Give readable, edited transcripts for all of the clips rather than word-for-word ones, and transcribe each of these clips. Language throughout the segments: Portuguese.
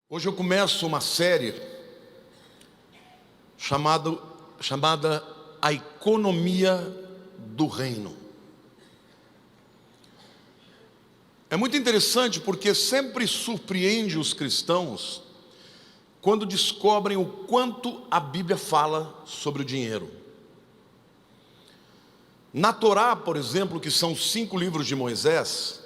Hoje eu começo uma série chamada A Economia do Reino. É muito interessante porque sempre surpreende os cristãos quando descobrem o quanto a Bíblia fala sobre o dinheiro. Na Torá, por exemplo, que são 5 livros de Moisés,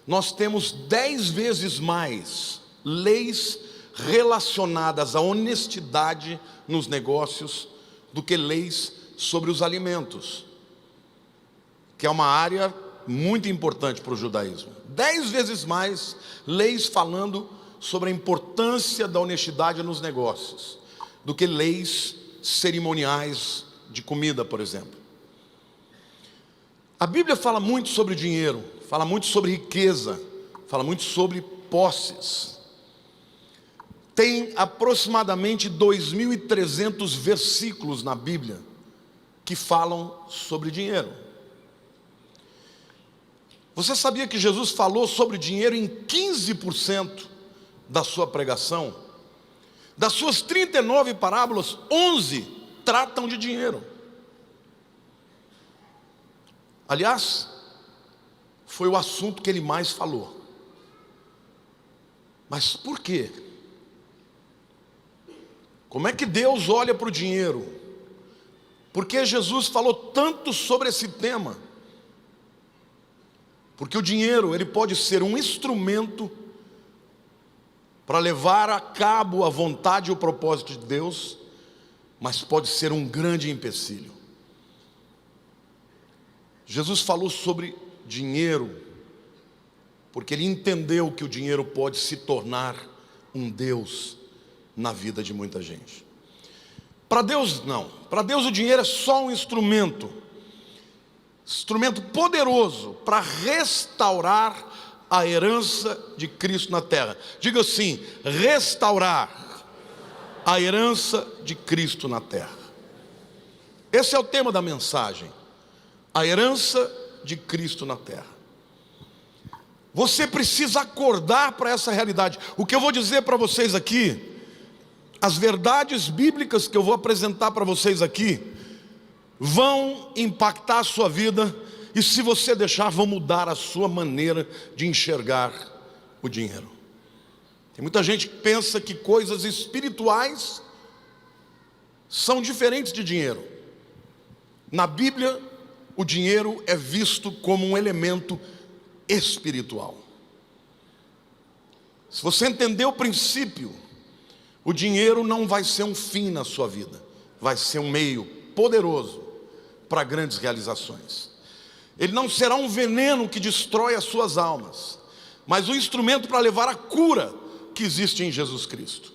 nós temos 10 vezes mais leis relacionadas à honestidade nos negócios do que leis sobre os alimentos, que é uma área muito importante para o judaísmo. 10 vezes mais leis falando sobre a importância da honestidade nos negócios do que leis cerimoniais de comida, por exemplo. A Bíblia fala muito sobre dinheiro, fala muito sobre riqueza, fala muito sobre posses. Tem aproximadamente 2.300 versículos na Bíblia que falam sobre dinheiro. Você sabia que Jesus falou sobre dinheiro em 15% da sua pregação? Das suas 39 parábolas, 11 tratam de dinheiro. Aliás, foi o assunto que ele mais falou. Mas por quê? Como é que Deus olha para o dinheiro? Por que Jesus falou tanto sobre esse tema? Porque o dinheiro, ele pode ser um instrumento para levar a cabo a vontade e o propósito de Deus, mas pode ser um grande empecilho. Jesus falou sobre dinheiro, porque ele entendeu que o dinheiro pode se tornar um Deus na vida de muita gente. Para Deus não, para Deus o dinheiro é só um instrumento poderoso para restaurar a herança de Cristo na terra. Diga assim: restaurar a herança de Cristo na terra. Esse é o tema da mensagem, a herança de Cristo na terra. Você precisa acordar para essa realidade. O que eu vou dizer para vocês aqui, as verdades bíblicas que eu vou apresentar para vocês aqui, vão impactar a sua vida, e se você deixar, vão mudar a sua maneira de enxergar o dinheiro. Tem muita gente que pensa que coisas espirituais são diferentes de dinheiro. Na Bíblia, o dinheiro é visto como um elemento espiritual. Se você entender o princípio, o dinheiro não vai ser um fim na sua vida, vai ser um meio poderoso para grandes realizações. Ele não será um veneno que destrói as suas almas, mas um instrumento para levar a cura que existe em Jesus Cristo.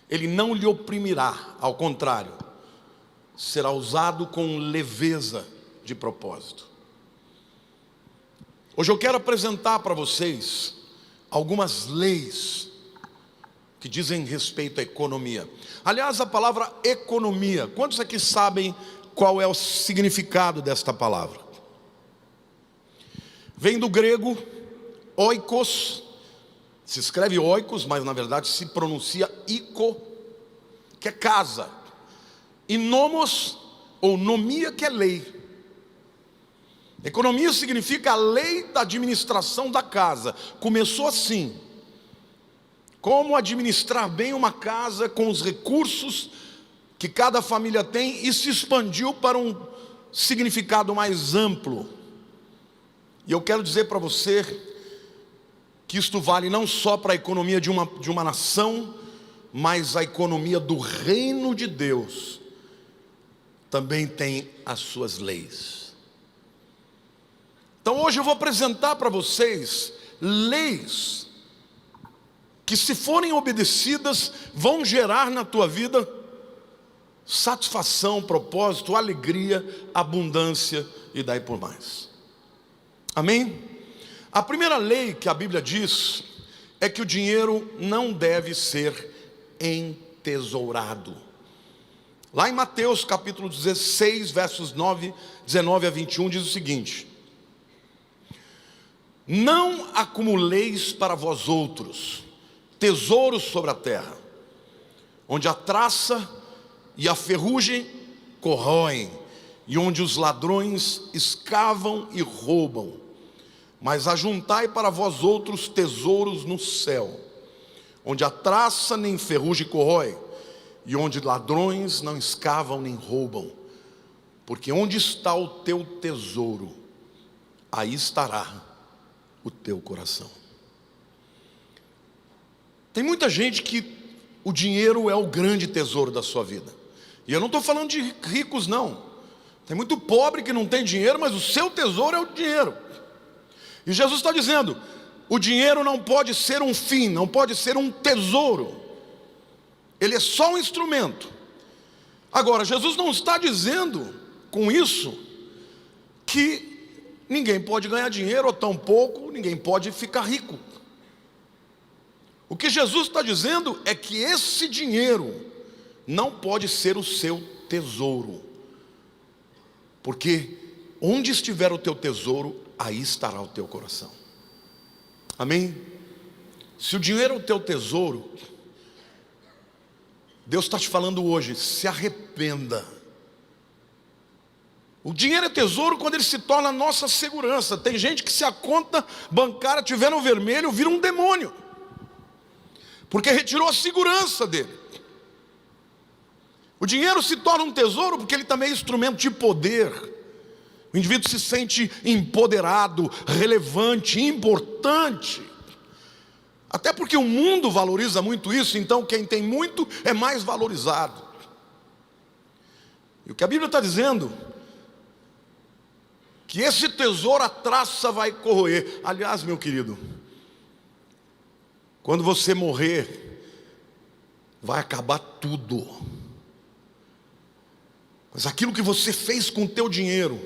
Ele não lhe oprimirá, ao contrário, será usado com leveza de propósito. Hoje eu quero apresentar para vocês algumas leis que dizem respeito à economia. Aliás, a palavra economia, quantos aqui sabem qual é o significado desta palavra? Vem do grego oikos, se escreve oikos, mas na verdade se pronuncia iko, que é casa, e nomos ou nomia, que é lei. Economia significa a lei da administração da casa. Começou assim: como administrar bem uma casa com os recursos que cada família tem, e se expandiu para um significado mais amplo. E eu quero dizer para você que isto vale não só para a economia de uma nação, mas a economia do reino de Deus também tem as suas leis. Então hoje eu vou apresentar para vocês leis que, se forem obedecidas, vão gerar na tua vida satisfação, propósito, alegria, abundância e daí por mais. Amém? A primeira lei que a Bíblia diz é que o dinheiro não deve ser entesourado. Lá em Mateus capítulo 16, versos 19 a 21, diz o seguinte: não acumuleis para vós outros tesouros sobre a terra, onde a traça e a ferrugem corroem, e onde os ladrões escavam e roubam. Mas ajuntai para vós outros tesouros no céu, onde a traça nem ferrugem corrói, e onde ladrões não escavam nem roubam. Porque onde está o teu tesouro, aí estará o teu coração. Tem muita gente que o dinheiro é o grande tesouro da sua vida. E eu não estou falando de ricos, não. Tem muito pobre que não tem dinheiro, mas o seu tesouro é o dinheiro. E Jesus está dizendo, o dinheiro não pode ser um fim, não pode ser um tesouro. Ele é só um instrumento. Agora, Jesus não está dizendo com isso que ninguém pode ganhar dinheiro, ou tampouco ninguém pode ficar rico. O que Jesus está dizendo é que esse dinheiro não pode ser o seu tesouro, porque onde estiver o teu tesouro, aí estará o teu coração. Amém? Se o dinheiro é o teu tesouro, Deus está te falando hoje, se arrependa. O dinheiro é tesouro quando ele se torna a nossa segurança. Tem gente que, se a conta bancária estiver no vermelho, vira um demônio, porque retirou a segurança dele. O dinheiro se torna um tesouro porque ele também é instrumento de poder. O indivíduo se sente empoderado, relevante, importante. Até porque o mundo valoriza muito isso, então quem tem muito é mais valorizado. E o que a Bíblia está dizendo, que esse tesouro a traça vai corroer. Aliás, meu querido, quando você morrer, vai acabar tudo. Mas aquilo que você fez com o teu dinheiro,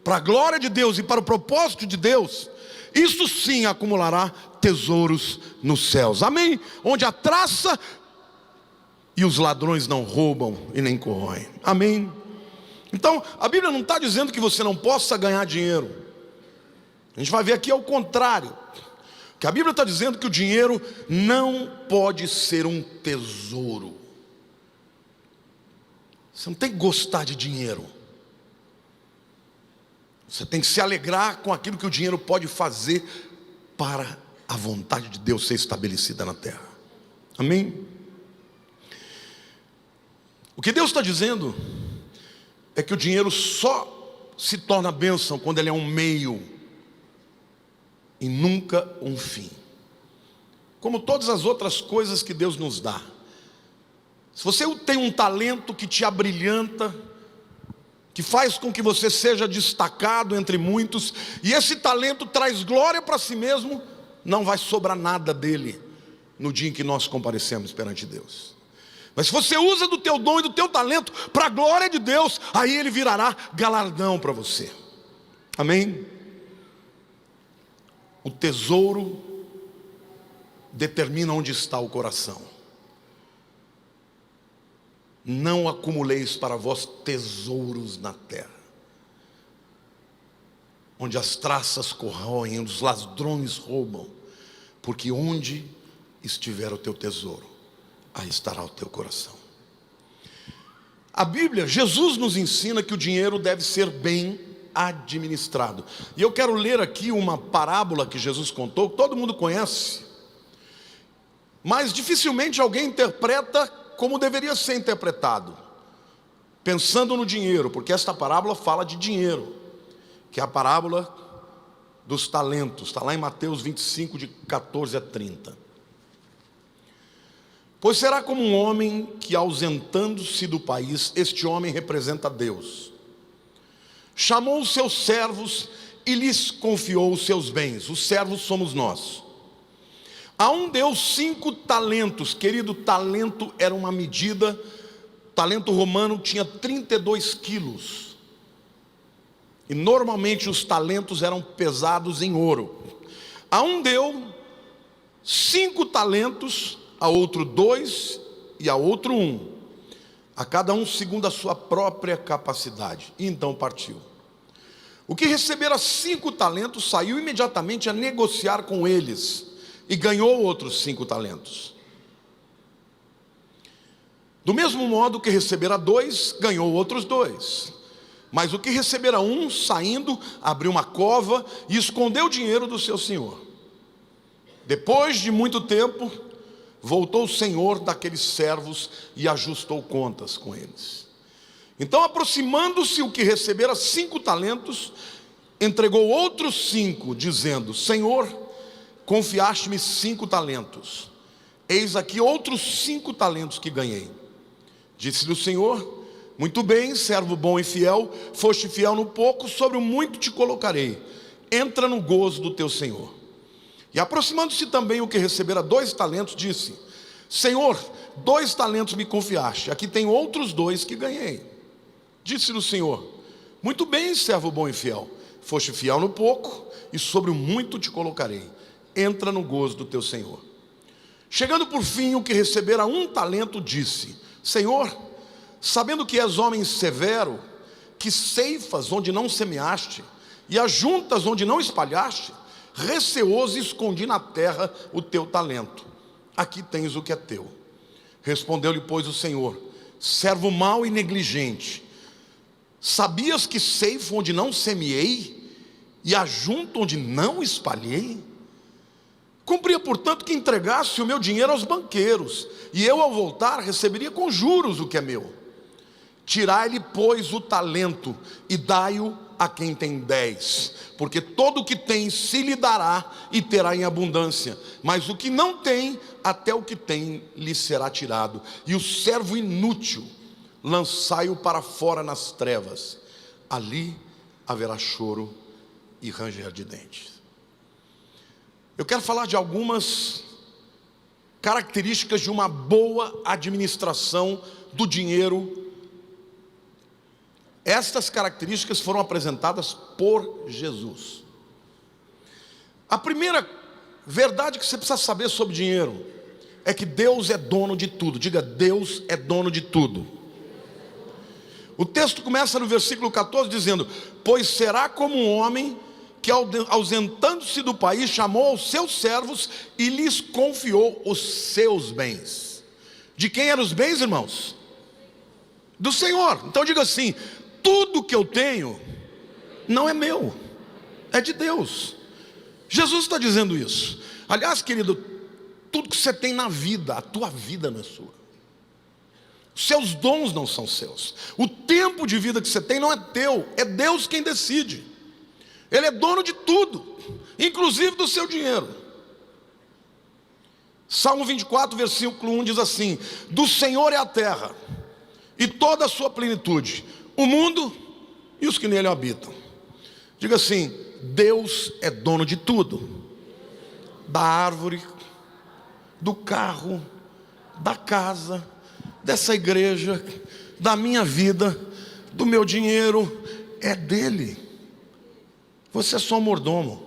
para a glória de Deus e para o propósito de Deus, isso sim acumulará tesouros nos céus. Amém? Onde a traça e os ladrões não roubam e nem corroem. Amém? Então, a Bíblia não está dizendo que você não possa ganhar dinheiro. A gente vai ver aqui ao contrário. Que a Bíblia está dizendo que o dinheiro não pode ser um tesouro. Você não tem que gostar de dinheiro. Você tem que se alegrar com aquilo que o dinheiro pode fazer para a vontade de Deus ser estabelecida na terra. Amém? O que Deus está dizendo é que o dinheiro só se torna bênção quando ele é um meio e nunca um fim. Como todas as outras coisas que Deus nos dá. Se você tem um talento que te abrilhanta, que faz com que você seja destacado entre muitos, e esse talento traz glória para si mesmo, não vai sobrar nada dele no dia em que nós comparecemos perante Deus. Mas se você usa do teu dom e do teu talento para a glória de Deus, aí ele virará galardão para você. Amém? O tesouro determina onde está o coração. Não acumuleis para vós tesouros na terra, onde as traças corroem, onde os ladrões roubam, porque onde estiver o teu tesouro, aí estará o teu coração. A Bíblia, Jesus nos ensina que o dinheiro deve ser bem administrado. E eu quero ler aqui uma parábola que Jesus contou, que todo mundo conhece, mas dificilmente alguém interpreta como deveria ser interpretado, pensando no dinheiro, porque esta parábola fala de dinheiro, que é a parábola dos talentos, está lá em Mateus 25, de 14 a 30. Pois será como um homem que, ausentando-se do país, este homem representa Deus, chamou os seus servos e lhes confiou os seus bens. Os servos somos nós. A um deu 5 talentos, querido, talento era uma medida, talento romano tinha 32 quilos, e normalmente os talentos eram pesados em ouro. A um deu 5 talentos, a outro 2 e a outro 1, a cada um segundo a sua própria capacidade, e então partiu. O que recebera 5 talentos saiu imediatamente a negociar com eles, e ganhou outros 5 talentos. Do mesmo modo que recebera 2, ganhou outros 2. Mas o que recebera 1, saindo, abriu uma cova e escondeu o dinheiro do seu senhor. Depois de muito tempo, voltou o senhor daqueles servos e ajustou contas com eles. Então, aproximando-se o que recebera 5 talentos, entregou outros 5, dizendo: Senhor, confiaste-me 5 talentos. Eis aqui outros 5 talentos que ganhei. Disse-lhe o Senhor: muito bem, servo bom e fiel, foste fiel no pouco, sobre o muito te colocarei. Entra no gozo do teu Senhor. E aproximando-se também o que recebera 2 talentos, disse: Senhor, 2 talentos me confiaste, aqui tem outros 2 que ganhei. Disse-lhe o Senhor: muito bem, servo bom e fiel, foste fiel no pouco, e sobre o muito te colocarei. Entra no gozo do teu Senhor. Chegando por fim o que recebera 1 talento, disse: Senhor, sabendo que és homem severo, que ceifas onde não semeaste, e ajuntas onde não espalhaste, receoso escondi na terra o teu talento. Aqui tens o que é teu. Respondeu-lhe, pois, o Senhor: servo mau e negligente, sabias que ceifo onde não semeei, e ajunto onde não espalhei? Cumpria, portanto, que entregasse o meu dinheiro aos banqueiros, e eu, ao voltar, receberia com juros o que é meu. Tirai-lhe, pois, o talento, e dai-o a quem tem 10, porque todo o que tem se lhe dará, e terá em abundância, mas o que não tem, até o que tem lhe será tirado. E o servo inútil, lançai-o para fora nas trevas, ali haverá choro e ranger de dentes. Eu quero falar de algumas características de uma boa administração do dinheiro. Estas características foram apresentadas por Jesus. A primeira verdade que você precisa saber sobre dinheiro é que Deus é dono de tudo. Diga: Deus é dono de tudo. O texto começa no versículo 14 dizendo: pois será como um homem que, ausentando-se do país, chamou os seus servos e lhes confiou os seus bens. De quem eram os bens, irmãos? Do Senhor. Então diga assim: tudo que eu tenho não é meu, é de Deus. Jesus está dizendo isso. Aliás, querido, tudo que você tem na vida, a tua vida não é sua. Os seus dons não são seus. O tempo de vida que você tem não é teu, é Deus quem decide. Ele é dono de tudo, inclusive do seu dinheiro. Salmo 24, versículo 1 diz assim: do Senhor é a terra e toda a sua plenitude, o mundo e os que nele habitam. Diga assim: Deus é dono de tudo. Da árvore, do carro, da casa, dessa igreja, da minha vida, do meu dinheiro, é dele. Você é só um mordomo.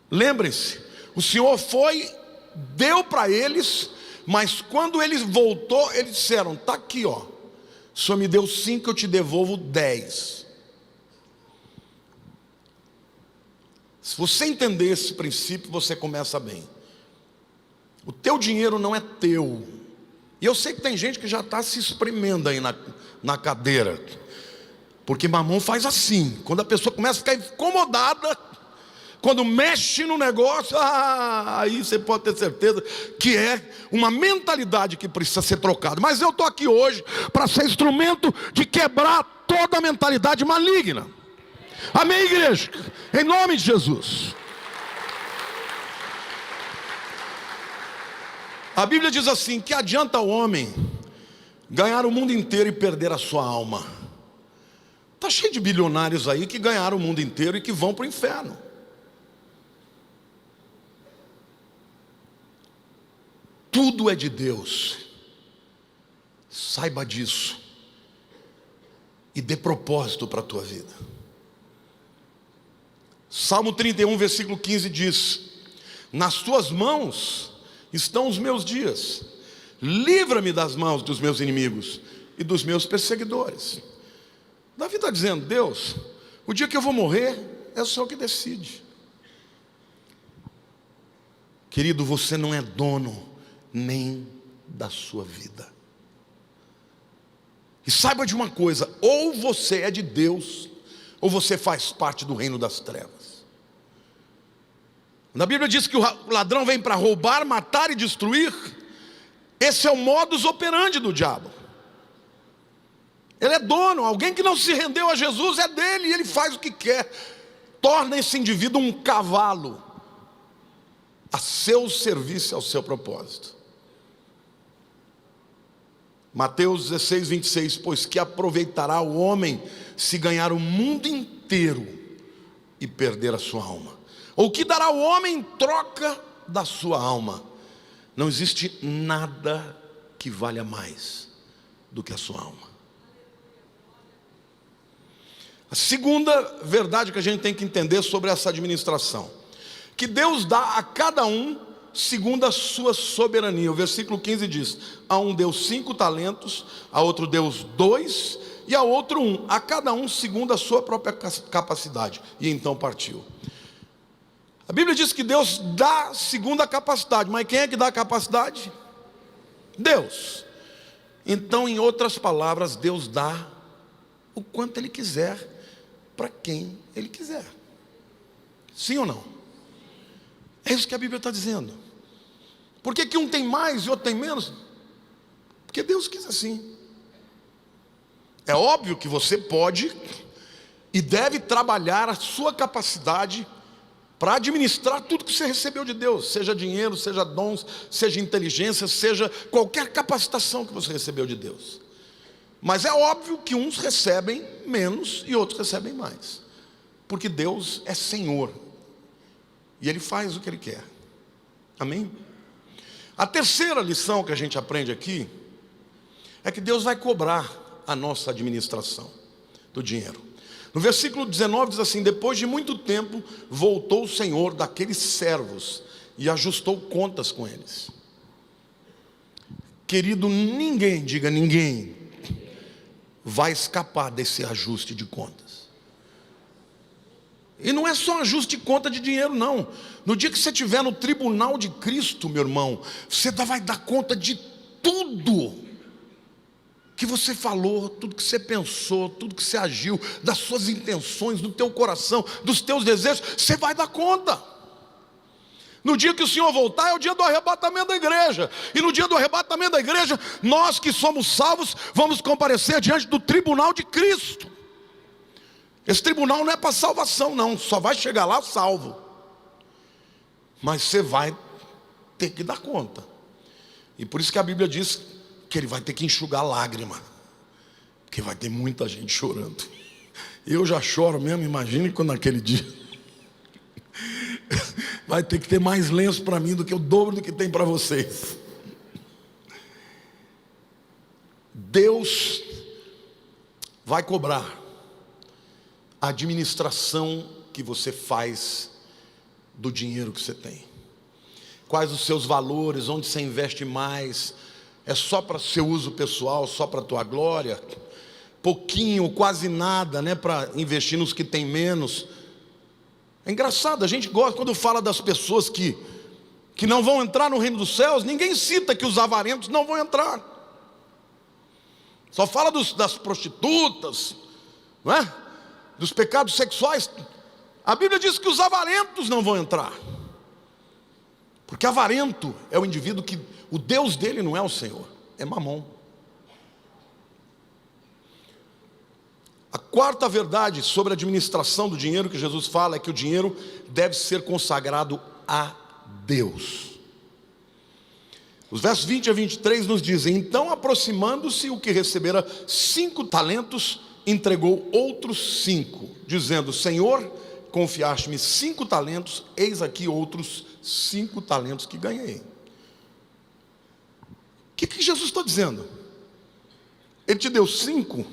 Lembrem-se, o Senhor foi, deu para eles, mas quando eles voltou, eles disseram: está aqui, ó, o Senhor me deu 5, eu te devolvo 10. Se você entender esse princípio, você começa bem. O teu dinheiro não é teu. E eu sei que tem gente que já está se espremendo aí na cadeira, porque Mamon faz assim. Quando a pessoa começa a ficar incomodada, quando mexe no negócio, aí você pode ter certeza que é uma mentalidade que precisa ser trocada. Mas eu estou aqui hoje para ser instrumento de quebrar toda a mentalidade maligna. Amém, igreja? Em nome de Jesus. A Bíblia diz assim: que adianta o homem ganhar o mundo inteiro e perder a sua alma? Está cheio de bilionários aí que ganharam o mundo inteiro e que vão para o inferno. Tudo é de Deus. Saiba disso e dê propósito para a tua vida. Salmo 31, versículo 15 diz: nas tuas mãos estão os meus dias, livra-me das mãos dos meus inimigos e dos meus perseguidores. Davi está dizendo: Deus, o dia que eu vou morrer é o Senhor que decide. Querido, você não é dono nem da sua vida. E saiba de uma coisa: ou você é de Deus, ou você faz parte do reino das trevas. Na Bíblia diz que o ladrão vem para roubar, matar e destruir. Esse é o modus operandi do diabo. Ele é dono. Alguém que não se rendeu a Jesus é dele, e ele faz o que quer. Torna esse indivíduo um cavalo a seu serviço e ao seu propósito. Mateus 16, 26, pois que aproveitará o homem se ganhar o mundo inteiro e perder a sua alma? Ou que dará o homem em troca da sua alma? Não existe nada que valha mais do que a sua alma. A segunda verdade que a gente tem que entender sobre essa administração, que Deus dá a cada um segundo a sua soberania. O versículo 15 diz: a um deu 5 talentos, a outro deu 2, e a outro 1, a cada um segundo a sua própria capacidade. E então partiu. A Bíblia diz que Deus dá segundo a capacidade, mas quem é que dá a capacidade? Deus. Então, em outras palavras, Deus dá o quanto Ele quiser, para quem Ele quiser. Sim ou não? É isso que a Bíblia está dizendo. Por que um tem mais e outro tem menos? Porque Deus quis assim. É óbvio que você pode e deve trabalhar a sua capacidade para administrar tudo que você recebeu de Deus, seja dinheiro, seja dons, seja inteligência, seja qualquer capacitação que você recebeu de Deus. Mas é óbvio que uns recebem menos e outros recebem mais, porque Deus é Senhor e Ele faz o que Ele quer. Amém? A terceira lição que a gente aprende aqui é que Deus vai cobrar a nossa administração do dinheiro. No versículo 19 diz assim: depois de muito tempo voltou o Senhor daqueles servos e ajustou contas com eles. Querido, ninguém, diga ninguém, vai escapar desse ajuste de contas. E não é só ajuste de conta de dinheiro, não. No dia que você estiver no tribunal de Cristo, meu irmão, você vai dar conta de tudo que você falou, tudo que você pensou, tudo que você agiu, das suas intenções, do teu coração, dos teus desejos, você vai dar conta. No dia que o Senhor voltar é o dia do arrebatamento da igreja. E no dia do arrebatamento da igreja, nós que somos salvos, vamos comparecer diante do tribunal de Cristo. Esse tribunal não é para salvação não, só vai chegar lá salvo. Mas você vai ter que dar conta. E por isso que a Bíblia diz que Ele vai ter que enxugar lágrima, porque vai ter muita gente chorando. Eu já choro mesmo, imagine quando naquele dia vai ter que ter mais lenço para mim do que o dobro do que tem para vocês. Deus vai cobrar a administração que você faz do dinheiro que você tem. Quais os seus valores, onde você investe mais? É só para seu uso pessoal, só para a tua glória? Pouquinho, quase nada, né, para investir nos que tem menos. É engraçado, a gente gosta quando fala das pessoas que não vão entrar no reino dos céus. Ninguém cita que os avarentos não vão entrar. Só fala das prostitutas, não é? Dos pecados sexuais. A Bíblia diz que os avarentos não vão entrar, porque avarento é o indivíduo que o Deus dele não é o Senhor, é Mamon. A quarta verdade sobre a administração do dinheiro que Jesus fala é que o dinheiro deve ser consagrado a Deus. Os versos 20 a 23 nos dizem: então, aproximando-se o que recebera 5 talentos, entregou outros 5, dizendo: Senhor, confiaste-me 5 talentos, eis aqui outros 5 talentos que ganhei. O que Jesus está dizendo? Ele te deu 5,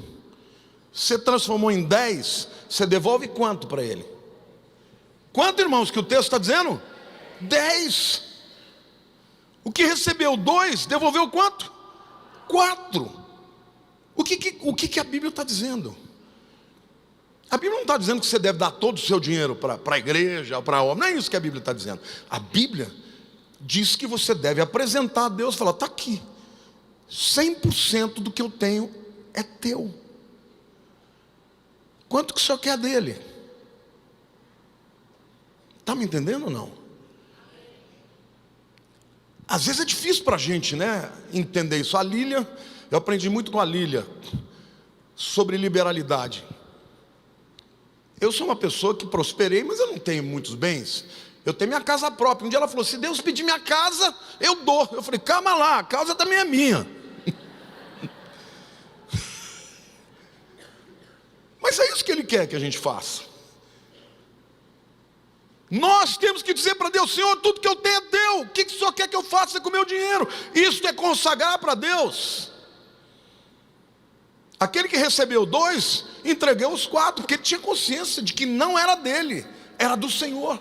você transformou em 10, você devolve quanto para ele? Quanto, irmãos, que o texto está dizendo? 10. O que recebeu 2, devolveu quanto? 4. O que a Bíblia está dizendo? A Bíblia não está dizendo que você deve dar todo o seu dinheiro para a igreja, para a obra. Não é isso que a Bíblia está dizendo. A Bíblia diz que você deve apresentar a Deus e falar: está aqui, 100% do que eu tenho é teu. Quanto que o senhor quer dele? Está me entendendo ou não? Às vezes é difícil para a gente, né, entender isso. A Lília, eu aprendi muito com a Lília sobre liberalidade. Eu sou uma pessoa que prosperei, mas eu não tenho muitos bens. Eu tenho minha casa própria. Um dia ela falou: se Deus pedir minha casa, eu dou. Eu falei: calma lá, a casa também é minha. Mas é isso que Ele quer que a gente faça. Nós temos que dizer para Deus: Senhor, tudo que eu tenho é teu. O que o Senhor quer que eu faça com o meu dinheiro? Isso é consagrar para Deus. Aquele que recebeu 2, entregou os 4, porque ele tinha consciência de que não era dele, era do Senhor.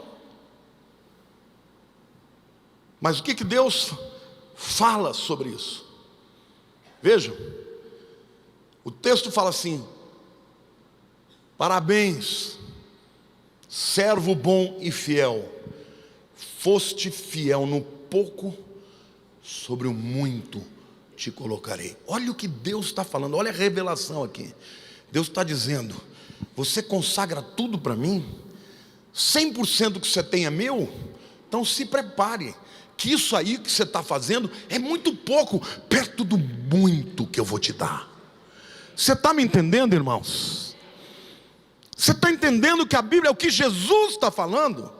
Mas o que Deus fala sobre isso? Veja, o texto fala assim: parabéns, servo bom e fiel, foste fiel no pouco, sobre o muito te colocarei. Olha o que Deus está falando, olha a revelação aqui. Deus está dizendo: você consagra tudo para mim, 100% do que você tem é meu, então se prepare, que isso aí que você está fazendo é muito pouco, perto do muito que eu vou te dar. Você está me entendendo, irmãos? Você está entendendo que a Bíblia é o que Jesus está falando?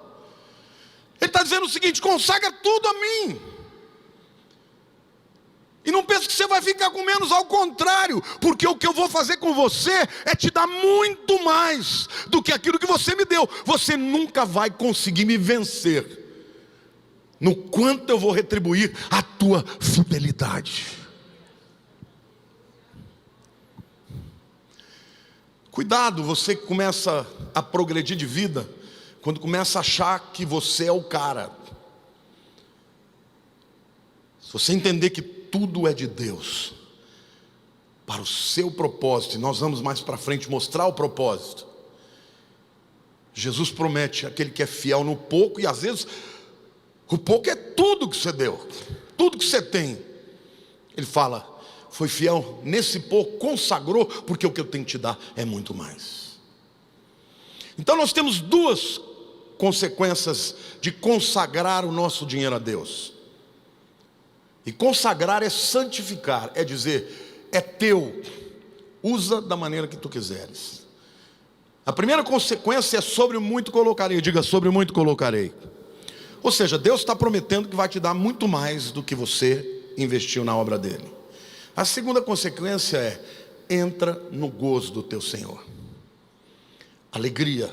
Ele está dizendo o seguinte: consagra tudo a mim. E não pense que você vai ficar com menos, ao contrário, porque o que eu vou fazer com você é te dar muito mais do que aquilo que você me deu. Você nunca vai conseguir me vencer no quanto eu vou retribuir a tua fidelidade. Cuidado, você que começa a progredir de vida, quando começa a achar que você é o cara. Se você entender que tudo é de Deus, para o seu propósito, e nós vamos mais para frente mostrar o propósito. Jesus promete aquele que é fiel no pouco, e às vezes o pouco é tudo que você deu, tudo que você tem. Ele fala: foi fiel nesse pouco, consagrou, porque o que eu tenho que te dar é muito mais. Então nós temos 2 consequências de consagrar o nosso dinheiro a Deus. E consagrar é santificar, é dizer: é teu, usa da maneira que tu quiseres. A primeira consequência é: sobre muito colocarei. Diga: sobre muito colocarei. Ou seja, Deus está prometendo que vai te dar muito mais do que você investiu na obra dele. A segunda consequência é: entra no gozo do teu Senhor. Alegria.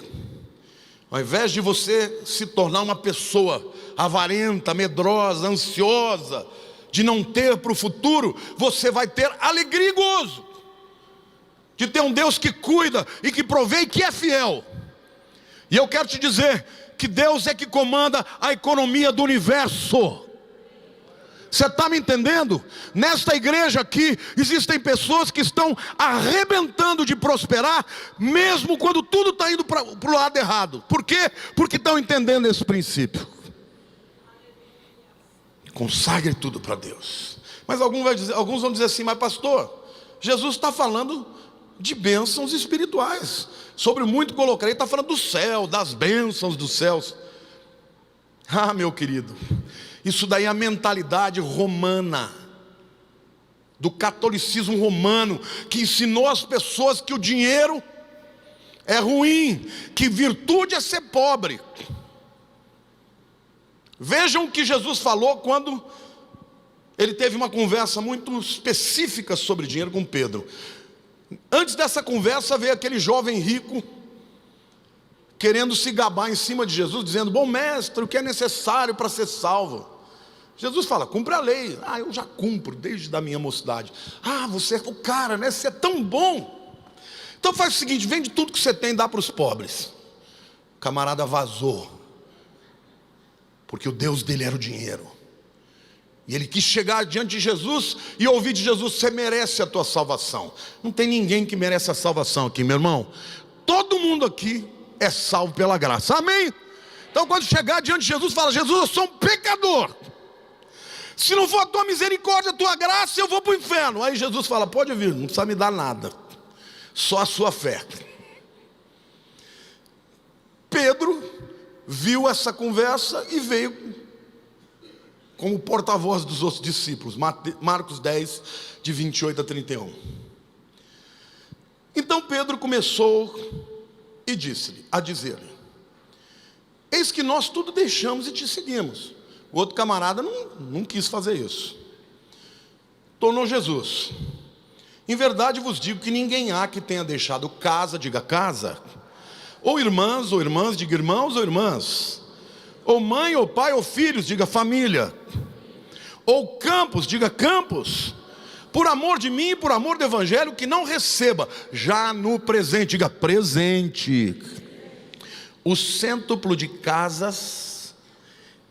Ao invés de você se tornar uma pessoa avarenta, medrosa, ansiosa, de não ter para o futuro, você vai ter alegria e gozo de ter um Deus que cuida e que provê e que é fiel. E eu quero te dizer que Deus é que comanda a economia do universo. Você está me entendendo? Nesta igreja aqui existem pessoas que estão arrebentando de prosperar, mesmo quando tudo está indo para o lado errado. Por quê? Porque estão entendendo esse princípio. Consagre tudo para Deus. Mas alguns vão dizer assim: mas pastor, Jesus está falando de bênçãos espirituais. Sobre muito colocarei, está falando do céu, das bênçãos dos céus. Ah, meu querido, isso daí é a mentalidade romana, do catolicismo romano, que ensinou as pessoas que o dinheiro é ruim, que virtude é ser pobre. Vejam o que Jesus falou quando ele teve uma conversa muito específica sobre dinheiro com Pedro. Antes dessa conversa veio aquele jovem rico, querendo se gabar em cima de Jesus, dizendo: bom mestre, o que é necessário para ser salvo? Jesus fala: cumpre a lei. Ah, eu já cumpro desde a minha mocidade. Ah, você é o cara, né? Você é tão bom. Então faz o seguinte: vende tudo que você tem e dá para os pobres. O camarada vazou, porque o Deus dele era o dinheiro. E ele quis chegar diante de Jesus e ouvir de Jesus: você merece a tua salvação. Não tem ninguém que merece a salvação aqui, meu irmão. Todo mundo aqui é salvo pela graça, amém? Então quando chegar diante de Jesus, fala: Jesus, eu sou um pecador, Se não for a tua misericórdia, a tua graça, eu vou para o inferno. Aí Jesus fala: pode vir, não precisa me dar nada, só a sua fé. Pedro viu essa conversa e veio como porta-voz dos outros discípulos. Marcos 10, de 28 a 31. Então Pedro começou e disse-lhe, a dizer-lhe: eis que nós tudo deixamos e te seguimos. O outro camarada não quis fazer isso. Tornou Jesus: em verdade vos digo que ninguém há que tenha deixado casa, diga casa, ou irmãs, diga irmãos ou irmãs, ou mãe, ou pai, ou filhos, diga família, ou campos, diga campos, por amor de mim e por amor do evangelho, que não receba, já no presente, diga presente, o cêntuplo de casas,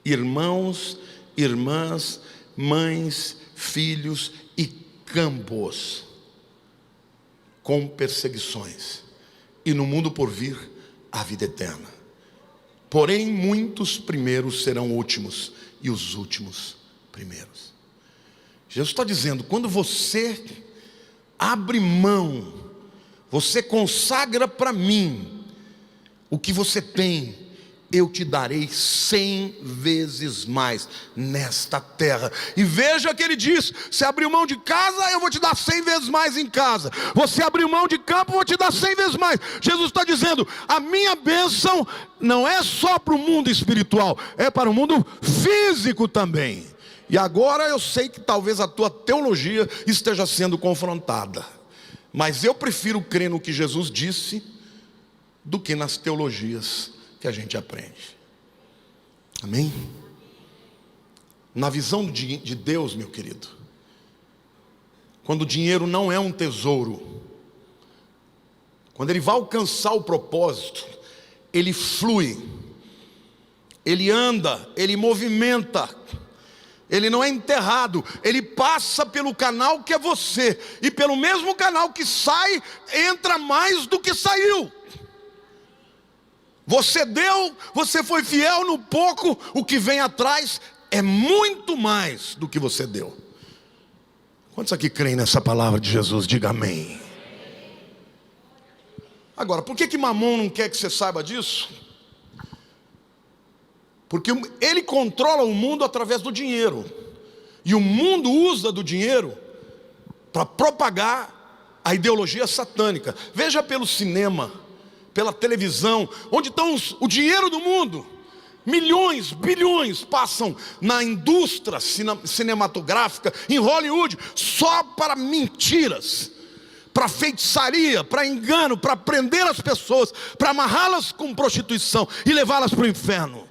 irmãos, irmãs, mães, filhos e campos, com perseguições, e no mundo por vir a vida eterna. Porém muitos primeiros serão últimos, e os últimos primeiros. Jesus está dizendo: quando você abre mão, você consagra para mim o que você tem, eu te darei 100 vezes mais nesta terra. E veja que ele diz: se abriu mão de casa, eu vou te dar 100 vezes mais em casa. Você abriu mão de campo, eu vou te dar 100 vezes mais. Jesus está dizendo: a minha bênção não é só para o mundo espiritual, é para o mundo físico também. E agora eu sei que talvez a tua teologia esteja sendo confrontada, mas eu prefiro crer no que Jesus disse do que nas teologias que a gente aprende. Amém? Na visão de Deus, meu querido, quando o dinheiro não é um tesouro, quando ele vai alcançar o propósito, ele flui, ele anda, ele movimenta, ele não é enterrado, ele passa pelo canal que é você, e pelo mesmo canal que sai, entra mais do que saiu. Você deu, você foi fiel no pouco, o que vem atrás é muito mais do que você deu. Quantos aqui creem nessa palavra de Jesus? Diga amém. Agora, por que Mamon não quer que você saiba disso? Porque ele controla o mundo através do dinheiro, e o mundo usa do dinheiro para propagar a ideologia satânica. Veja pelo cinema, pela televisão, onde estão o dinheiro do mundo. Milhões, bilhões passam na indústria cinematográfica, em Hollywood, só para mentiras, para feitiçaria, para engano, para prender as pessoas, para amarrá-las com prostituição e levá-las para o inferno.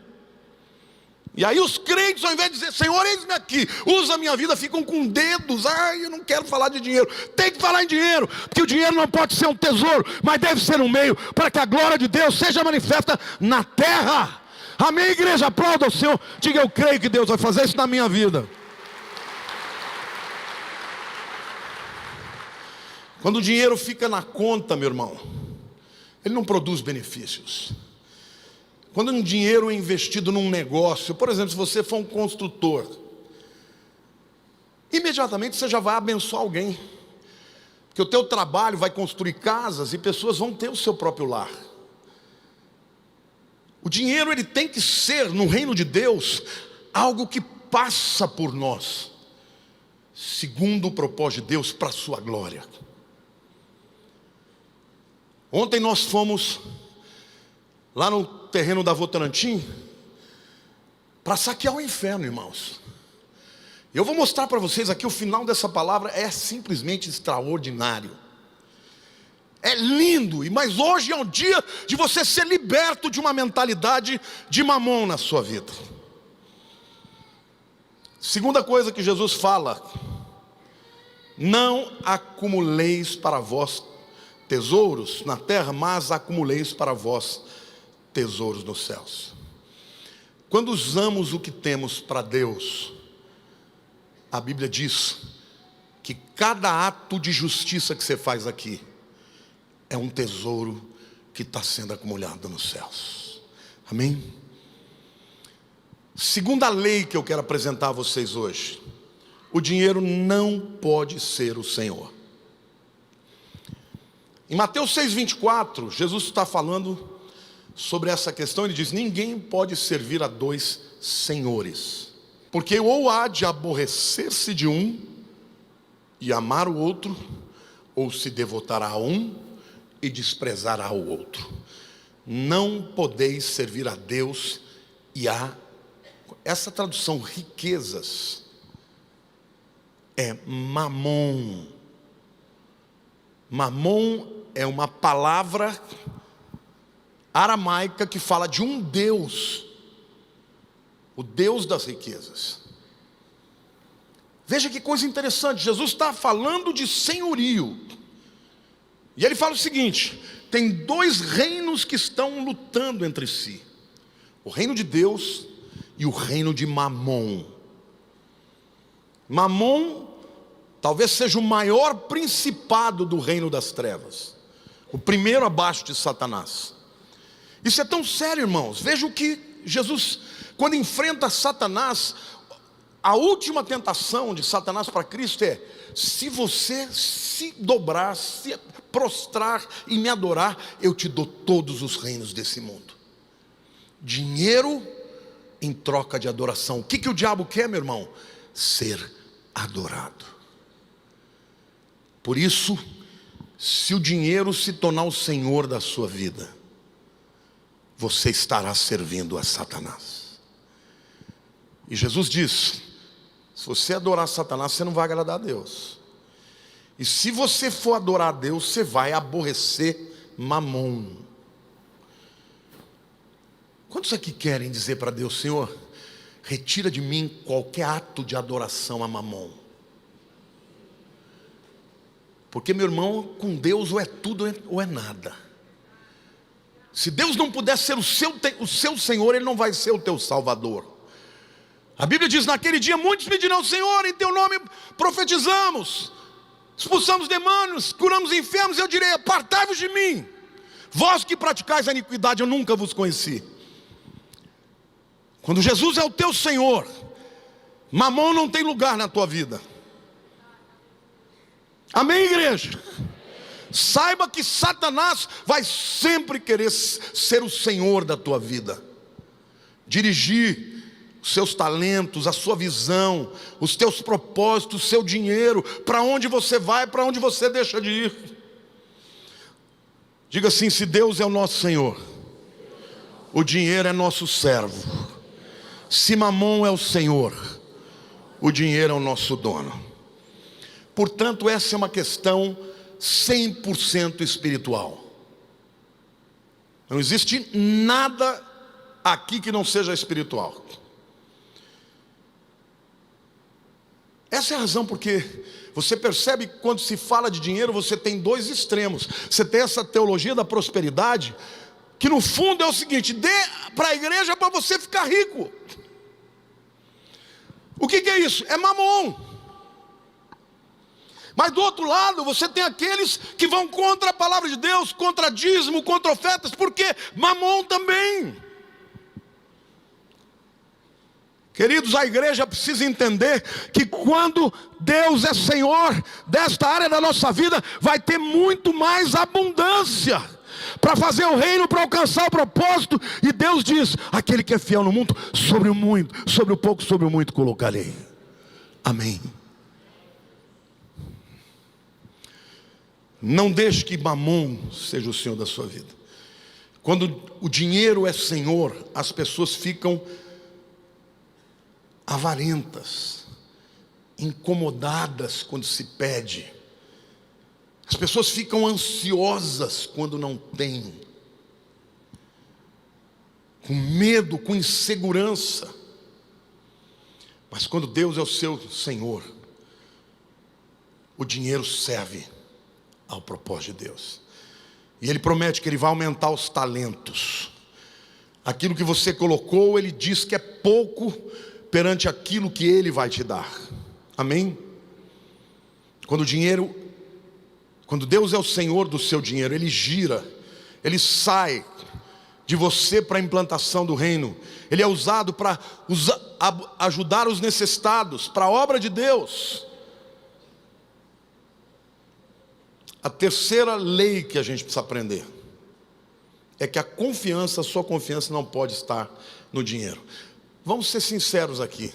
E aí os crentes, ao invés de dizer: Senhor, eis-me aqui, usa a minha vida, ficam com dedos: ai, eu não quero falar de dinheiro. Tem que falar em dinheiro, porque o dinheiro não pode ser um tesouro, mas deve ser um meio para que a glória de Deus seja manifesta na terra. Amém, igreja? Aplauda o Senhor, diga: eu creio que Deus vai fazer isso na minha vida. Quando o dinheiro fica na conta, meu irmão, ele não produz benefícios. Quando um dinheiro é investido num negócio, por exemplo, se você for um construtor, imediatamente você já vai abençoar alguém, porque o teu trabalho vai construir casas e pessoas vão ter o seu próprio lar. O dinheiro, ele tem que ser, no reino de Deus, algo que passa por nós, segundo o propósito de Deus, para a sua glória. Ontem nós fomos lá no terreno da Votorantim para saquear o inferno, irmãos. Eu vou mostrar para vocês aqui, o final dessa palavra é simplesmente extraordinário. É lindo, mas hoje é um dia de você ser liberto de uma mentalidade de mamon na sua vida. Segunda coisa que Jesus fala: não acumuleis para vós tesouros na terra, mas acumuleis para vós tesouros nos céus. Quando usamos o que temos para Deus, a Bíblia diz que cada ato de justiça que você faz aqui é um tesouro que está sendo acumulado nos céus. Amém? Segunda lei que eu quero apresentar a vocês hoje: o dinheiro não pode ser o Senhor. Em Mateus 6,24, Jesus está falando sobre essa questão. Ele diz: ninguém pode servir a dois senhores, porque ou há de aborrecer-se de um e amar o outro, ou se devotará a um e desprezará o outro. Não podeis servir a Deus e a... Essa tradução riquezas é mamon. Mamon é uma palavra aramaica que fala de um Deus, o Deus das riquezas. Veja que coisa interessante, Jesus está falando de senhorio, e ele fala o seguinte: tem dois reinos que estão lutando entre si, o reino de Deus e o reino de Mamon. Mamon talvez seja o maior principado do reino das trevas, o primeiro abaixo de Satanás. Isso é tão sério, irmãos. Veja o que Jesus, quando enfrenta Satanás, a última tentação de Satanás para Cristo é: se você se dobrar, se prostrar e me adorar, eu te dou todos os reinos desse mundo. Dinheiro em troca de adoração. O que o diabo quer, meu irmão? Ser adorado. Por isso, se o dinheiro se tornar o senhor da sua vida, você estará servindo a Satanás. E Jesus diz: se você adorar Satanás, você não vai agradar a Deus. E se você for adorar a Deus, você vai aborrecer Mamon. Quantos aqui querem dizer para Deus: Senhor, retira de mim qualquer ato de adoração a Mamon? Porque, meu irmão, com Deus ou é tudo ou é nada. Se Deus não puder ser o seu Senhor, Ele não vai ser o teu Salvador. A Bíblia diz: naquele dia muitos pedirão ao Senhor, em teu nome profetizamos, expulsamos demônios, curamos enfermos. Eu direi: apartai-vos de mim, vós que praticais a iniquidade, eu nunca vos conheci. Quando Jesus é o teu Senhor, Mamon não tem lugar na tua vida. Amém, igreja? Saiba que Satanás vai sempre querer ser o senhor da tua vida, dirigir os seus talentos, a sua visão, os teus propósitos, o seu dinheiro, para onde você vai, para onde você deixa de ir. Diga assim: se Deus é o nosso Senhor, o dinheiro é nosso servo. Se Mamon é o Senhor, o dinheiro é o nosso dono. Portanto, essa é uma questão 100% espiritual. Não existe nada aqui que não seja espiritual. Essa é a razão porque você percebe que quando se fala de dinheiro, você tem dois extremos. Você tem essa teologia da prosperidade, que no fundo é o seguinte: dê para a igreja para você ficar rico. O que é isso? É Mamon. Mas do outro lado, você tem aqueles que vão contra a palavra de Deus, contra dízimo, contra ofertas, porque Mamon também. Queridos, a igreja precisa entender que quando Deus é Senhor desta área da nossa vida, vai ter muito mais abundância para fazer o reino, para alcançar o propósito. E Deus diz: aquele que é fiel no mundo, sobre o muito, sobre o pouco, sobre o muito colocarei. Amém. Não deixe que Mamon seja o senhor da sua vida. Quando o dinheiro é senhor, as pessoas ficam avarentas, incomodadas quando se pede. As pessoas ficam ansiosas quando não têm, com medo, com insegurança. Mas quando Deus é o seu Senhor, o dinheiro serve ao propósito de Deus. E Ele promete que Ele vai aumentar os talentos. Aquilo que você colocou, Ele diz que é pouco perante aquilo que Ele vai te dar. Amém? Quando Deus é o Senhor do seu dinheiro, Ele gira, Ele sai de você para a implantação do reino. Ele é usado para ajudar os necessitados, para a obra de Deus. A terceira lei que a gente precisa aprender é que a sua confiança não pode estar no dinheiro. Vamos ser sinceros aqui.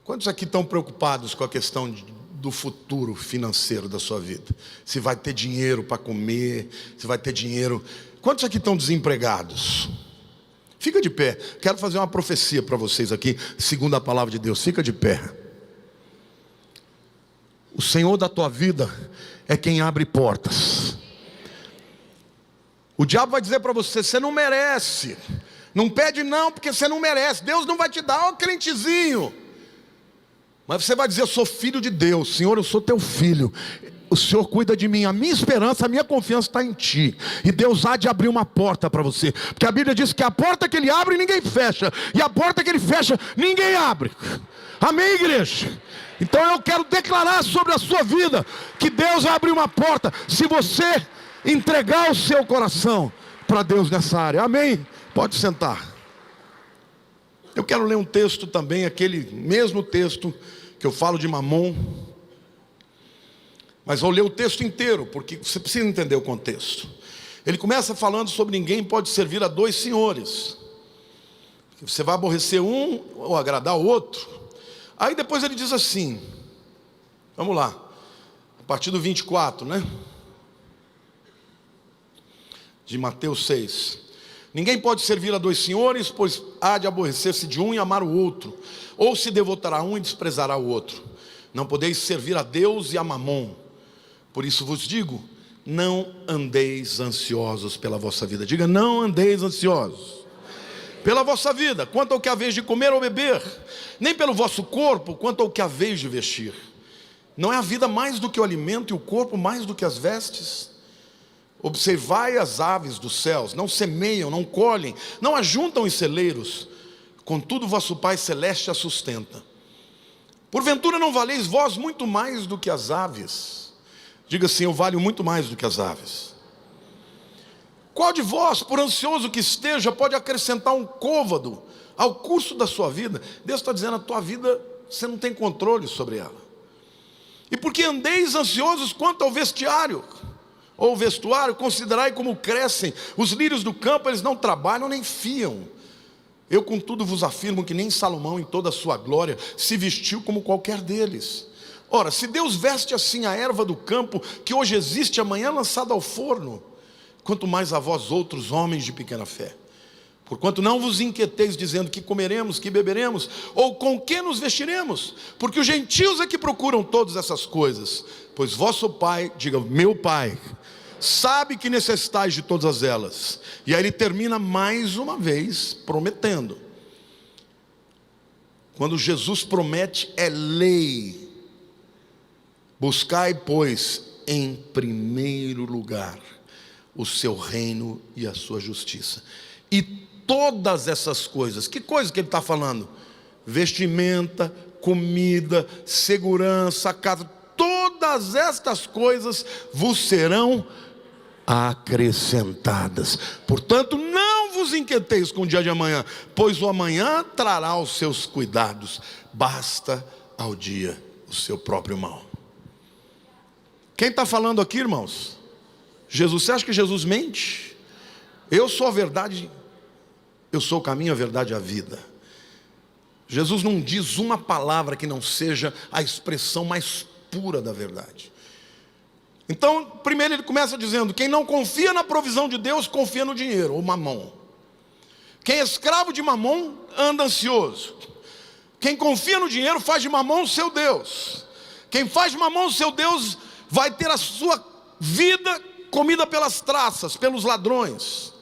Quantos aqui estão preocupados com a questão do futuro financeiro da sua vida? Se vai ter dinheiro para comer, se vai ter dinheiro... Quantos aqui estão desempregados? Fica de pé. Quero fazer uma profecia para vocês aqui, segundo a palavra de Deus. Fica de pé. O Senhor da tua vida é quem abre portas. O diabo vai dizer para você: você não merece. Não pede não, porque você não merece. Deus não vai te dar, ó crentezinho. Mas você vai dizer: eu sou filho de Deus. Senhor, eu sou teu filho. O Senhor cuida de mim. A minha esperança, a minha confiança está em Ti. E Deus há de abrir uma porta para você. Porque a Bíblia diz que a porta que Ele abre, ninguém fecha. E a porta que Ele fecha, ninguém abre. Amém, igreja? Então eu quero declarar sobre a sua vida que Deus vai abrir uma porta, se você entregar o seu coração para Deus nessa área. Amém? Pode sentar. Eu quero ler um texto também, aquele mesmo texto que eu falo de Mamon. Mas vou ler o texto inteiro, porque você precisa entender o contexto. Ele começa falando sobre ninguém pode servir a dois senhores. Você vai aborrecer um ou agradar o outro. Aí depois ele diz assim, vamos lá, a partir do 24, né? De Mateus 6. Ninguém pode servir a dois senhores, pois há de aborrecer-se de um e amar o outro, ou se devotará a um e desprezará o outro. Não podeis servir a Deus e a Mamon. Por isso vos digo, não andeis ansiosos pela vossa vida. Diga, não andeis ansiosos pela vossa vida, quanto ao que haveis de comer ou beber, nem pelo vosso corpo, quanto ao que haveis de vestir. Não é a vida mais do que o alimento e o corpo mais do que as vestes? Observai as aves dos céus, não semeiam, não colhem, não ajuntam em celeiros, contudo vosso Pai Celeste a sustenta. Porventura não valeis vós muito mais do que as aves? Diga assim, eu valho muito mais do que as aves. Qual de vós, por ansioso que esteja, pode acrescentar um côvado ao curso da sua vida? Deus está dizendo, a tua vida, você não tem controle sobre ela. E porque andeis ansiosos quanto ao vestiário, ou vestuário, considerai como crescem os lírios do campo, eles não trabalham nem fiam. Eu contudo vos afirmo que nem Salomão em toda a sua glória se vestiu como qualquer deles. Ora, se Deus veste assim a erva do campo, que hoje existe, amanhã lançada ao forno, quanto mais a vós outros homens de pequena fé. Porquanto não vos inquieteis dizendo que comeremos, que beberemos, ou com que nos vestiremos, porque os gentios é que procuram todas essas coisas, pois vosso Pai, diga, meu Pai, sabe que necessitais de todas elas. E aí ele termina mais uma vez prometendo. Quando Jesus promete, é lei. Buscai, pois, em primeiro lugar o seu reino e a sua justiça. E todas essas coisas, que coisa que ele está falando? Vestimenta, comida, segurança, casa, todas estas coisas vos serão acrescentadas. Portanto, não vos inquieteis com o dia de amanhã, pois o amanhã trará os seus cuidados. Basta ao dia o seu próprio mal. Quem está falando aqui, irmãos? Jesus. Você acha que Jesus mente? Eu sou a verdade, eu sou o caminho, a verdade e a vida. Jesus não diz uma palavra que não seja a expressão mais pura da verdade. Então, primeiro ele começa dizendo, quem não confia na provisão de Deus, confia no dinheiro, ou mamon. Quem é escravo de mamon, anda ansioso. Quem confia no dinheiro, faz de mamon o seu Deus. Quem faz de mamon o seu Deus, vai ter a sua vida comida pelas traças, pelos ladrões.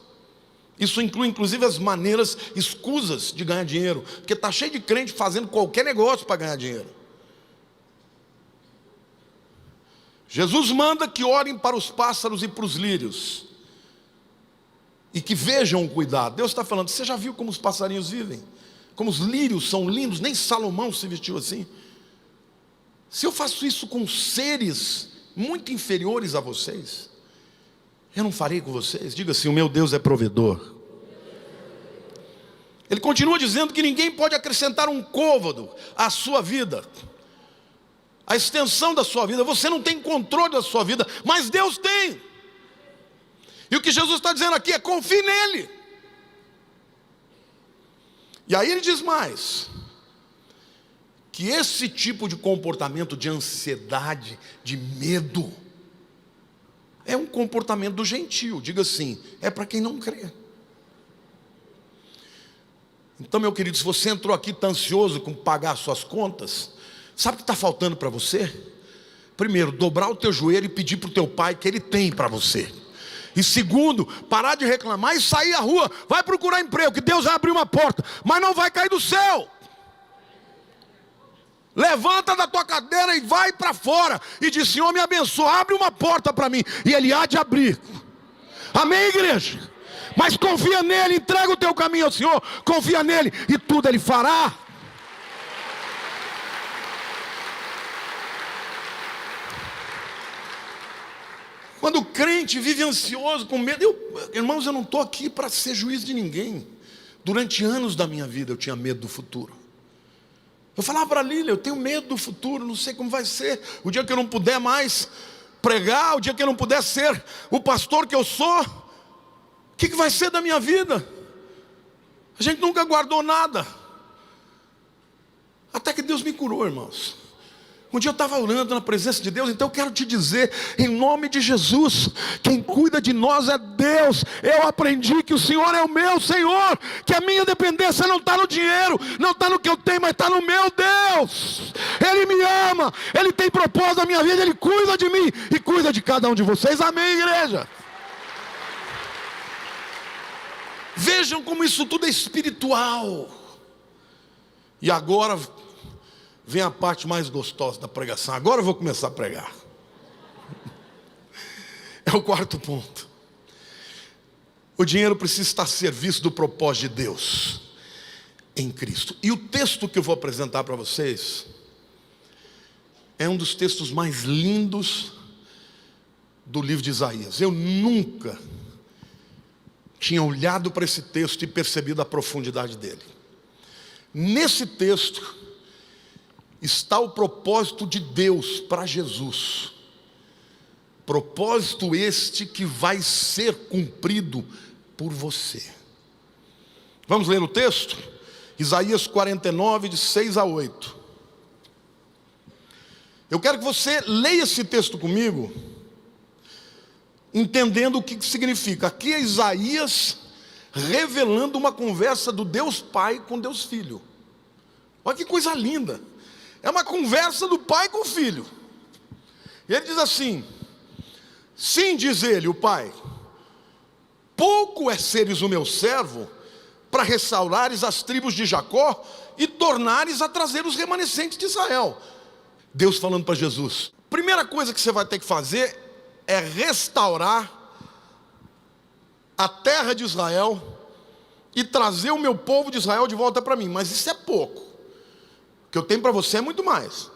Isso inclui inclusive as maneiras escusas de ganhar dinheiro, porque está cheio de crente fazendo qualquer negócio para ganhar dinheiro. Jesus manda que orem para os pássaros e para os lírios, e que vejam o cuidado. Deus está falando, você já viu como os passarinhos vivem? Como os lírios são lindos, nem Salomão se vestiu assim. Se eu faço isso com seres muito inferiores a vocês, eu não farei com vocês? Diga assim: o meu Deus é provedor. Ele continua dizendo que ninguém pode acrescentar um côvado à sua vida, a extensão da sua vida. Você não tem controle da sua vida, mas Deus tem. E o que Jesus está dizendo aqui é: confie nele. E aí ele diz mais, que esse tipo de comportamento de ansiedade, de medo, é um comportamento do gentio. Diga assim: é para quem não crê. Então, meu querido, se você entrou aqui, está ansioso com pagar suas contas, sabe o que está faltando para você? Primeiro, dobrar o teu joelho e pedir para o teu pai que ele tem para você. E segundo, parar de reclamar e sair à rua. Vai procurar emprego, que Deus vai abrir uma porta, mas não vai cair do céu. Levanta da tua cadeira e vai para fora e diz: Senhor, me abençoa, abre uma porta para mim, e Ele há de abrir. Amém, igreja? Mas confia nele, entrega o teu caminho ao Senhor, confia nele e tudo Ele fará. Quando o crente vive ansioso, com medo, irmãos, eu não estou aqui para ser juiz de ninguém. Durante anos da minha vida eu tinha medo do futuro. Eu falava para a Lília: eu tenho medo do futuro, não sei como vai ser. O dia que eu não puder mais pregar, o dia que eu não puder ser o pastor que eu sou, o que vai ser da minha vida? A gente nunca guardou nada. Até que Deus me curou, irmãos. Um dia eu estava orando na presença de Deus. Então eu quero te dizer, em nome de Jesus, quem cuida de nós é Deus. Eu aprendi que o Senhor é o meu Senhor, que a minha dependência não está no dinheiro, não está no que eu tenho, mas está no meu Deus. Ele me ama, Ele tem propósito na minha vida, Ele cuida de mim e cuida de cada um de vocês. Amém, igreja? Vejam como isso tudo é espiritual. E agora vem a parte mais gostosa da pregação. Agora eu vou começar a pregar. É o quarto ponto. O dinheiro precisa estar a serviço do propósito de Deus em Cristo. E o texto que eu vou apresentar para vocês é um dos textos mais lindos do livro de Isaías. Eu nunca tinha olhado para esse texto e percebido a profundidade dele. Nesse texto está o propósito de Deus para Jesus. Propósito este que vai ser cumprido por você. Vamos ler o texto? Isaías 49, de 6 a 8. Eu quero que você leia esse texto comigo, entendendo o que significa. Aqui é Isaías revelando uma conversa do Deus Pai com Deus Filho. Olha que coisa linda. É uma conversa do pai com o filho. E ele diz assim: sim, diz ele, o pai, pouco é seres o meu servo para restaurares as tribos de Jacó e tornares a trazer os remanescentes de Israel. Deus falando para Jesus: primeira coisa que você vai ter que fazer é restaurar a terra de Israel e trazer o meu povo de Israel de volta para mim. Mas isso é pouco. O que eu tenho para você é muito mais.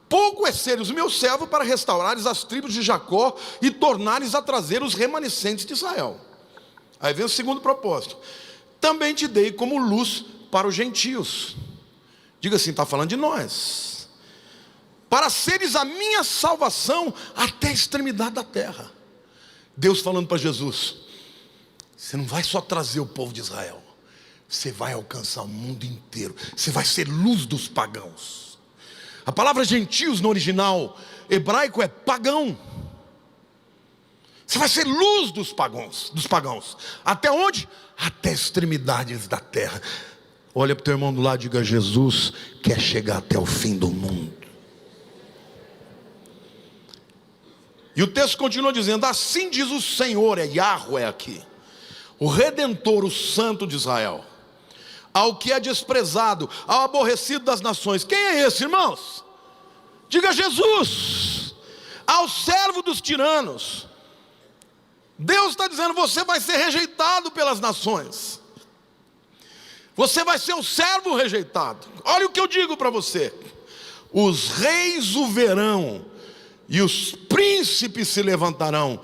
Pouco é seres o meu servo para restaurares as tribos de Jacó e tornares a trazer os remanescentes de Israel. Aí vem o segundo propósito: também te dei como luz para os gentios. Diga assim, está falando de nós. Para seres a minha salvação até a extremidade da terra. Deus falando para Jesus: você não vai só trazer o povo de Israel, você vai alcançar o mundo inteiro. Você vai ser luz dos pagãos. A palavra gentios no original hebraico é pagão. Você vai ser luz dos pagãos. Até onde? Até extremidades da terra. Olha para o teu irmão do lado e diga: Jesus quer chegar até o fim do mundo. E o texto continua dizendo: assim diz o Senhor, é Yahweh aqui, o Redentor, o Santo de Israel, ao que é desprezado, ao aborrecido das nações. Quem é esse, irmãos? Diga: Jesus. Ao servo dos tiranos. Deus está dizendo: você vai ser rejeitado pelas nações. Você vai ser o servo rejeitado. Olha o que eu digo para você: os reis o verão, e os príncipes se levantarão,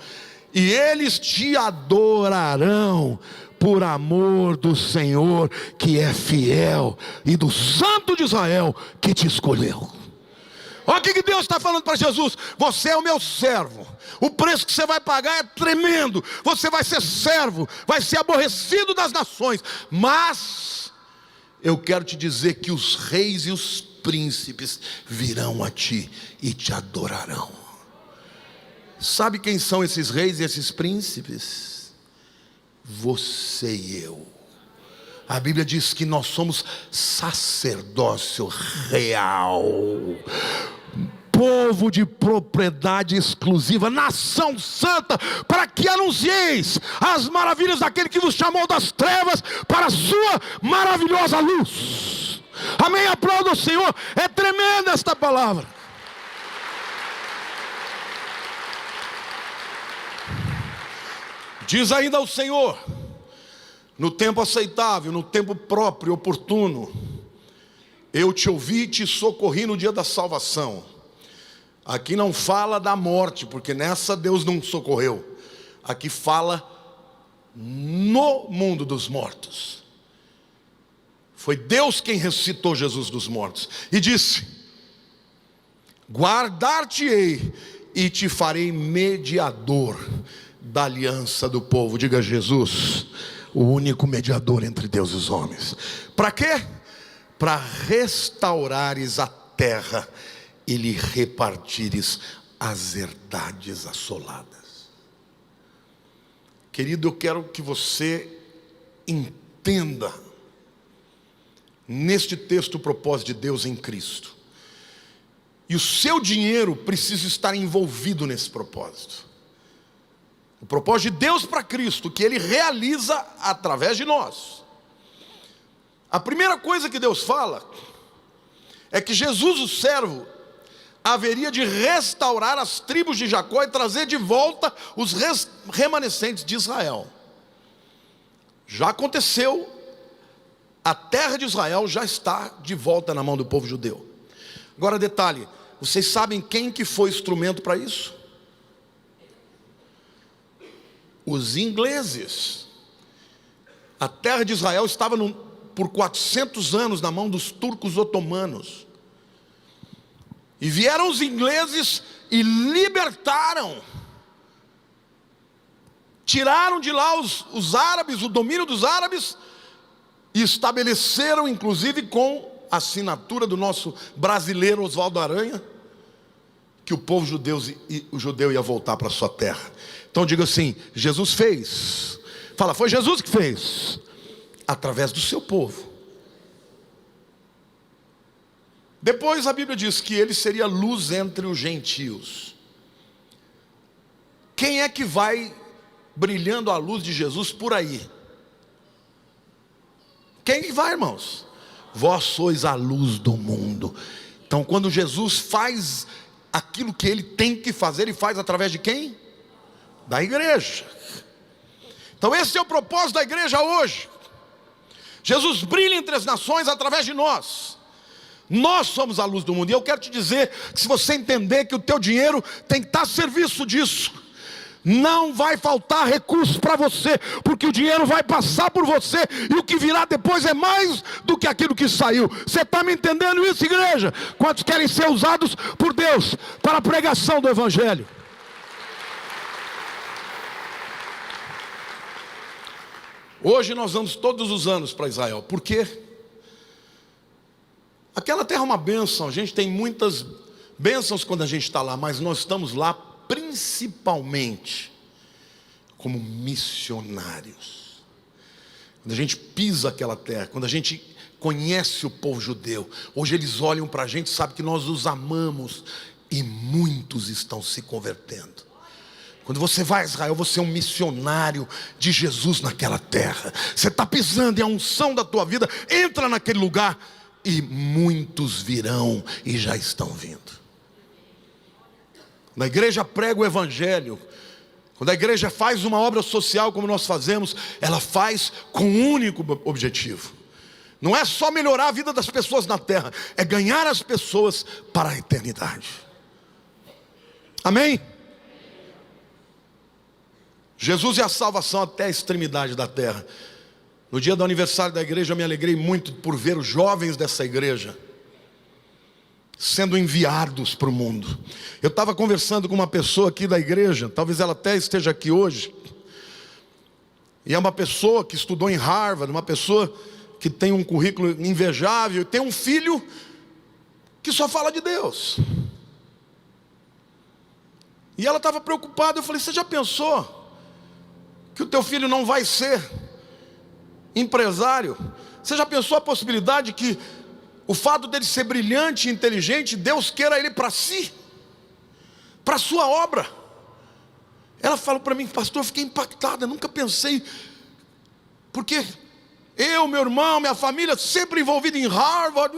e eles te adorarão por amor do Senhor que é fiel e do Santo de Israel que te escolheu. Olha o que Deus está falando para Jesus: você é o meu servo, o preço que você vai pagar é tremendo, você vai ser servo, vai ser aborrecido das nações, mas eu quero te dizer que os reis e os príncipes virão a ti e te adorarão. Sabe quem são esses reis e esses príncipes? Você e eu. A Bíblia diz que nós somos sacerdócio real, povo de propriedade exclusiva, nação santa, para que anuncieis as maravilhas daquele que vos chamou das trevas para a sua maravilhosa luz. Amém, aplauda o Senhor. É tremenda esta palavra. Diz ainda o Senhor: no tempo aceitável, no tempo próprio e oportuno, eu te ouvi e te socorri no dia da salvação. Aqui não fala da morte, porque nessa Deus não socorreu. Aqui fala no mundo dos mortos. Foi Deus quem ressuscitou Jesus dos mortos. E disse: guardar-te-ei e te farei mediador da aliança do povo. Diga: Jesus, o único mediador entre Deus e os homens. Para quê? Para restaurares a terra e lhe repartires as herdades assoladas. Querido, eu quero que você entenda neste texto o propósito de Deus em Cristo. E o seu dinheiro precisa estar envolvido nesse propósito. O propósito de Deus para Cristo, que Ele realiza através de nós. A primeira coisa que Deus fala é que Jesus, o servo, haveria de restaurar as tribos de Jacó e trazer de volta os remanescentes de Israel. Já aconteceu, a terra de Israel já está de volta na mão do povo judeu. Agora detalhe, vocês sabem quem que foi instrumento para isso? Os ingleses. A terra de Israel estava por 400 anos na mão dos turcos otomanos. E vieram os ingleses e libertaram, tiraram de lá os árabes, o domínio dos árabes, e estabeleceram, inclusive com a assinatura do nosso brasileiro Oswaldo Aranha, que o povo judeu ia voltar para a sua terra. Então diga assim: Jesus fez. Fala, foi Jesus que fez, através do seu povo. Depois a Bíblia diz que ele seria luz entre os gentios. Quem é que vai brilhando a luz de Jesus por aí? Quem que vai, irmãos? Vós sois a luz do mundo. Então quando Jesus faz aquilo que ele tem que fazer, ele faz através de quem? Da igreja. Então esse é o propósito da igreja hoje. Jesus brilha entre as nações através de nós. Nós somos a luz do mundo. E eu quero te dizer que se você entender que o teu dinheiro tem que estar a serviço disso, não vai faltar recurso para você, porque o dinheiro vai passar por você, e o que virá depois é mais do que aquilo que saiu. Você está me entendendo isso, igreja? Quantos querem ser usados por Deus para a pregação do Evangelho? Hoje nós vamos todos os anos para Israel. Por quê? Aquela terra é uma bênção. A gente tem muitas bênçãos quando a gente está lá, mas nós estamos lá principalmente como missionários. Quando a gente pisa aquela terra, quando a gente conhece o povo judeu, hoje eles olham para a gente e sabem que nós os amamos, e muitos estão se convertendo. Quando você vai a Israel, você é um missionário de Jesus naquela terra. Você está pisando, e a unção da tua vida entra naquele lugar, e muitos virão e já estão vindo. Quando a igreja prega o Evangelho, quando a igreja faz uma obra social como nós fazemos, ela faz com um único objetivo. Não é só melhorar a vida das pessoas na terra, é ganhar as pessoas para a eternidade. Amém? Jesus é a salvação até a extremidade da terra. No dia do aniversário da igreja, eu me alegrei muito por ver os jovens dessa igreja sendo enviados para o mundo. Eu estava conversando com uma pessoa aqui da igreja, talvez ela até esteja aqui hoje, e é uma pessoa que estudou em Harvard, uma pessoa que tem um currículo invejável, tem um filho que só fala de Deus. E ela estava preocupada. Eu falei: você já pensou que o teu filho não vai ser empresário? Você já pensou a possibilidade que o fato dele ser brilhante e inteligente, Deus queira ele para si, para a sua obra? Ela falou para mim: pastor, eu fiquei impactada, nunca pensei, porque eu, meu irmão, minha família, sempre envolvido em Harvard.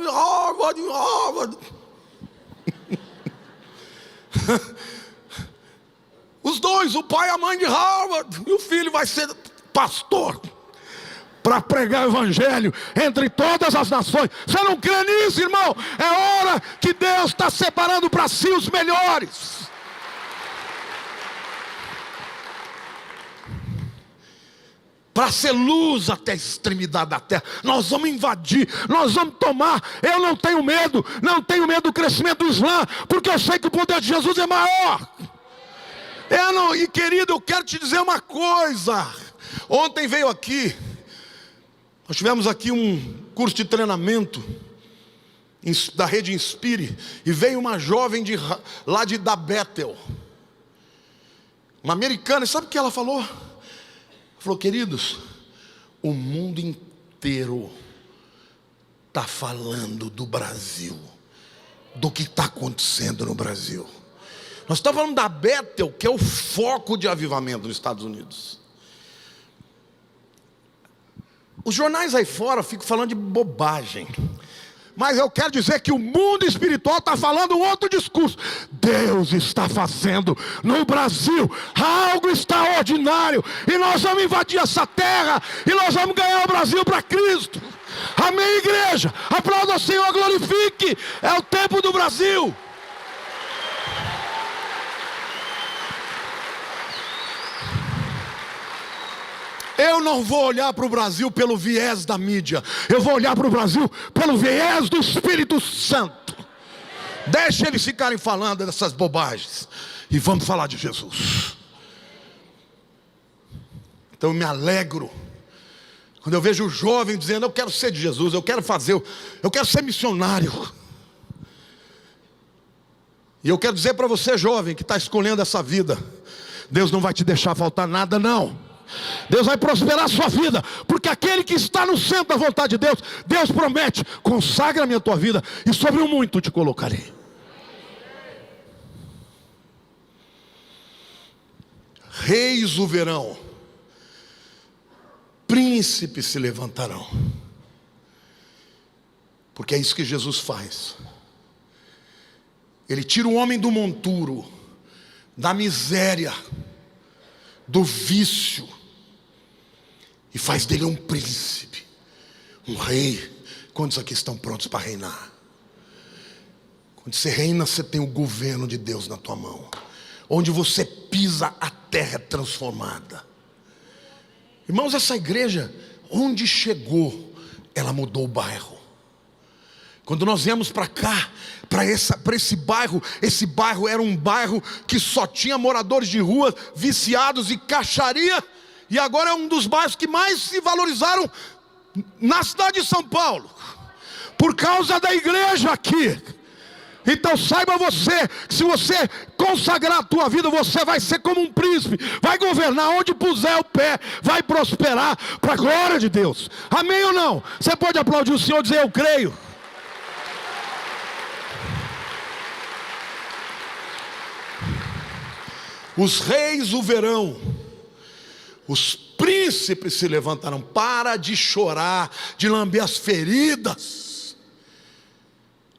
Os dois, o pai e a mãe de Harvard, e o filho vai ser pastor para pregar o evangelho entre todas as nações. Você não crê nisso, irmão? É hora que Deus está separando para si os melhores. Para ser luz até a extremidade da terra. Nós vamos invadir, nós vamos tomar. Eu não tenho medo do crescimento do Islã, porque eu sei que o poder de Jesus é maior. E querido, eu quero te dizer uma coisa. Ontem veio aqui, nós tivemos aqui um curso de treinamento da rede Inspire, e veio uma jovem lá da Bethel, uma americana. E sabe o que ela falou? Falou: queridos, o mundo inteiro está falando do Brasil, do que está acontecendo no Brasil. Nós estamos falando da Bethel, que é o foco de avivamento nos Estados Unidos. Os jornais aí fora ficam falando de bobagem, mas eu quero dizer que o mundo espiritual está falando um outro discurso. Deus está fazendo no Brasil algo extraordinário, e nós vamos invadir essa terra, e nós vamos ganhar o Brasil para Cristo. Amém, igreja? Aplauda o Senhor, glorifique. É o tempo do Brasil. Eu não vou olhar para o Brasil pelo viés da mídia. Eu vou olhar para o Brasil pelo viés do Espírito Santo. Deixa eles ficarem falando dessas bobagens, e vamos falar de Jesus. Então eu me alegro quando eu vejo o jovem dizendo: eu quero ser de Jesus, eu quero ser missionário. E eu quero dizer para você, jovem, que está escolhendo essa vida, Deus não vai te deixar faltar nada, não. Deus vai prosperar a sua vida, porque aquele que está no centro da vontade de Deus, Deus promete: consagra-me a tua vida, e sobre o muito te colocarei. Reis o verão, príncipes se levantarão, porque é isso que Jesus faz. Ele tira o homem do monturo, da miséria, do vício, e faz dele um príncipe, um rei. Quantos aqui estão prontos para reinar? Quando você reina, você tem o governo de Deus na tua mão. Onde você pisa, a terra é transformada. Irmãos, essa igreja, onde chegou, ela mudou o bairro. Quando nós viemos para cá, para esse bairro era um bairro que só tinha moradores de rua, viciados e caixaria. E agora é um dos bairros que mais se valorizaram na cidade de São Paulo, por causa da igreja aqui. Então saiba você, que se você consagrar a tua vida, você vai ser como um príncipe, vai governar onde puser o pé, vai prosperar para a glória de Deus. Amém ou não? Você pode aplaudir o Senhor e dizer: eu creio. Os reis o verão, os príncipes se levantarão. Para de chorar, de lamber as feridas.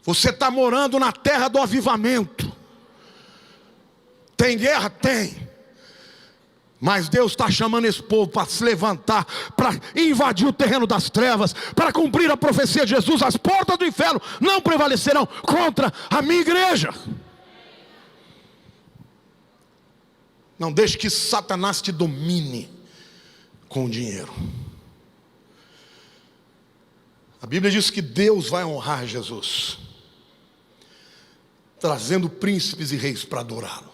Você está morando na terra do avivamento. Tem guerra? Tem. Mas Deus está chamando esse povo para se levantar, para invadir o terreno das trevas, para cumprir a profecia de Jesus. As portas do inferno não prevalecerão contra a minha igreja. Não deixe que Satanás te domine com o dinheiro. A Bíblia diz que Deus vai honrar Jesus, trazendo príncipes e reis para adorá-lo.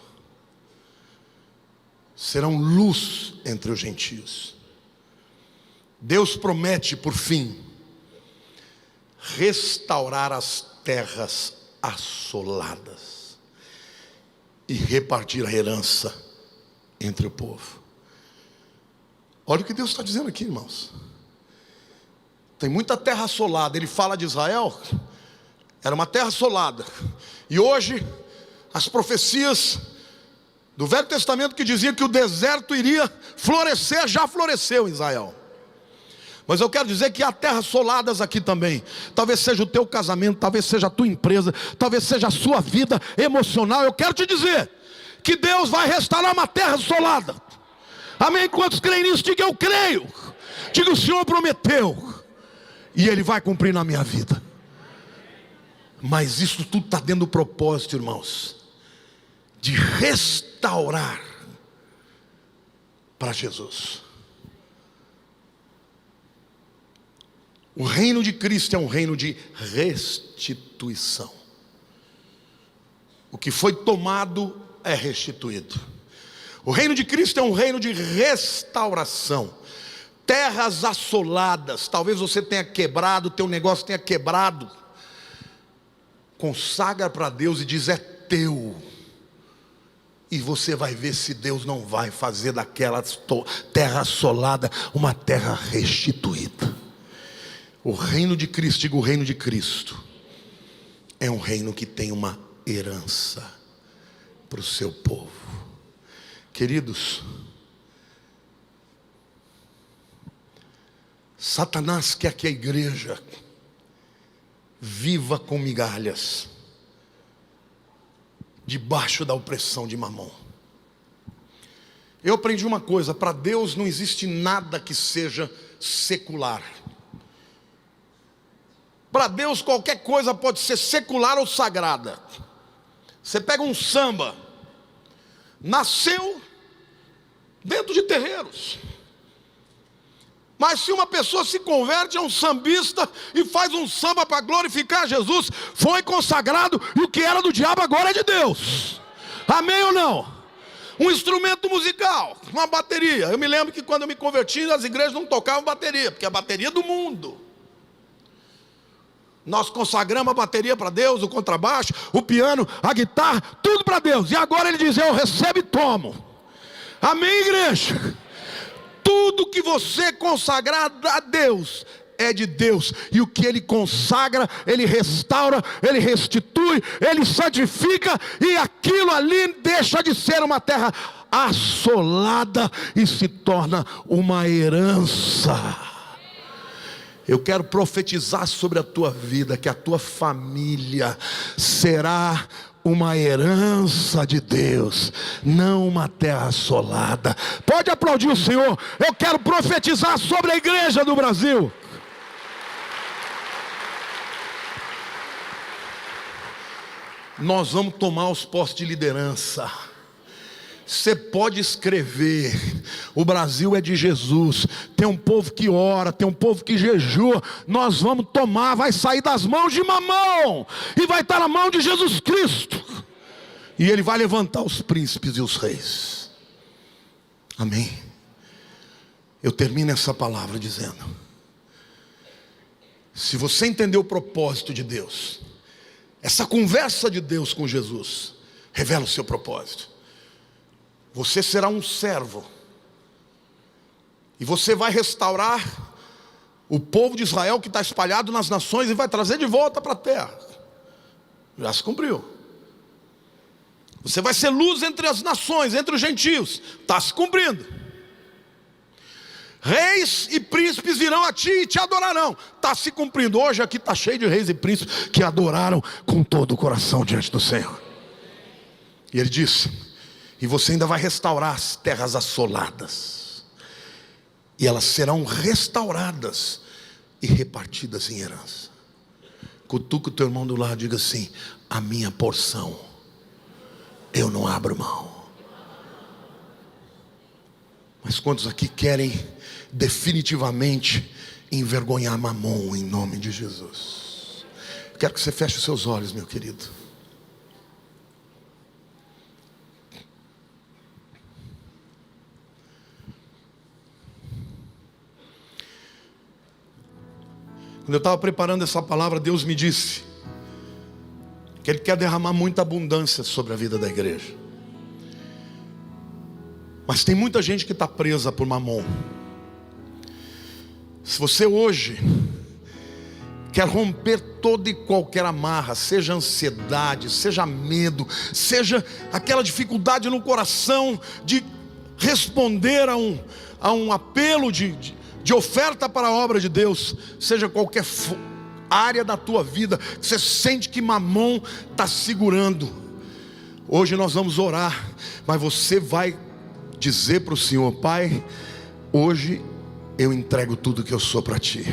Serão luz entre os gentios. Deus promete, por fim, restaurar as terras assoladas e repartir a herança entre o povo. Olha o que Deus está dizendo aqui, irmãos. Tem muita terra assolada. Ele fala de Israel, era uma terra assolada. E hoje, as profecias do Velho Testamento que diziam que o deserto iria florescer, já floresceu em Israel. Mas eu quero dizer que há terras assoladas aqui também. Talvez seja o teu casamento, talvez seja a tua empresa, talvez seja a sua vida emocional. Eu quero te dizer que Deus vai restaurar uma terra assolada. Amém? Quantos creem nisso? Diga: eu creio. Diga: o Senhor prometeu e Ele vai cumprir na minha vida. Mas isso tudo está dentro do propósito, irmãos, de restaurar para Jesus. O reino de Cristo é um reino de restituição. O que foi tomado é restituído. O reino de Cristo é um reino de restauração. Terras assoladas, talvez você tenha quebrado, teu negócio tenha quebrado. Consagra para Deus e diz: é teu. E você vai ver se Deus não vai fazer daquela terra assolada uma terra restituída. O reino de Cristo, digo, o reino de Cristo é um reino que tem uma herança para o seu povo. Queridos, Satanás quer que a igreja viva com migalhas, debaixo da opressão de Mamon. Eu aprendi uma coisa: para Deus não existe nada que seja secular. Para Deus qualquer coisa pode ser secular ou sagrada. Você pega um samba, nasceu dentro de terreiros, mas se uma pessoa se converte a um sambista e faz um samba para glorificar Jesus, foi consagrado, e o que era do diabo agora é de Deus. Amém ou não? Um instrumento musical, uma bateria. Eu me lembro que quando eu me converti, as igrejas não tocavam bateria, porque a bateria é do mundo. Nós consagramos a bateria para Deus, o contrabaixo, o piano, a guitarra, tudo para Deus. E agora Ele diz: eu recebo e tomo. Amém, igreja? Tudo que você consagrar a Deus é de Deus. E o que Ele consagra, Ele restaura, Ele restitui, Ele santifica. E aquilo ali deixa de ser uma terra assolada e se torna uma herança. Eu quero profetizar sobre a tua vida que a tua família será uma herança de Deus, não uma terra assolada. Pode aplaudir o Senhor. Eu quero profetizar sobre a igreja do Brasil. Nós vamos tomar os postos de liderança. Você pode escrever: o Brasil é de Jesus. Tem um povo que ora, tem um povo que jejua. Nós vamos tomar, vai sair das mãos de Mamão e vai estar na mão de Jesus Cristo. E Ele vai levantar os príncipes e os reis. Amém. Eu termino essa palavra dizendo: se você entender o propósito de Deus, essa conversa de Deus com Jesus revela o seu propósito. Você será um servo, e você vai restaurar o povo de Israel que está espalhado nas nações e vai trazer de volta para a terra. Já se cumpriu. Você vai ser luz entre as nações, entre os gentios. Está se cumprindo. Reis e príncipes virão a ti e te adorarão. Está se cumprindo. Hoje aqui está cheio de reis e príncipes que adoraram com todo o coração diante do Senhor. E Ele disse: e você ainda vai restaurar as terras assoladas, e elas serão restauradas e repartidas em herança. Cutuca o teu irmão do lado e diga assim: a minha porção eu não abro mão. Mas quantos aqui querem definitivamente envergonhar Mamon em nome de Jesus? Eu quero que você feche os seus olhos, meu querido. Quando eu estava preparando essa palavra, Deus me disse que Ele quer derramar muita abundância sobre a vida da igreja. Mas tem muita gente que está presa por Mamon. Se você hoje quer romper toda e qualquer amarra, seja ansiedade, seja medo, seja aquela dificuldade no coração de responder a um apelo de oferta para a obra de Deus, seja qualquer área da tua vida que você sente que Mamon está segurando, hoje nós vamos orar, mas você vai dizer para o Senhor: Pai, hoje eu entrego tudo que eu sou para Ti,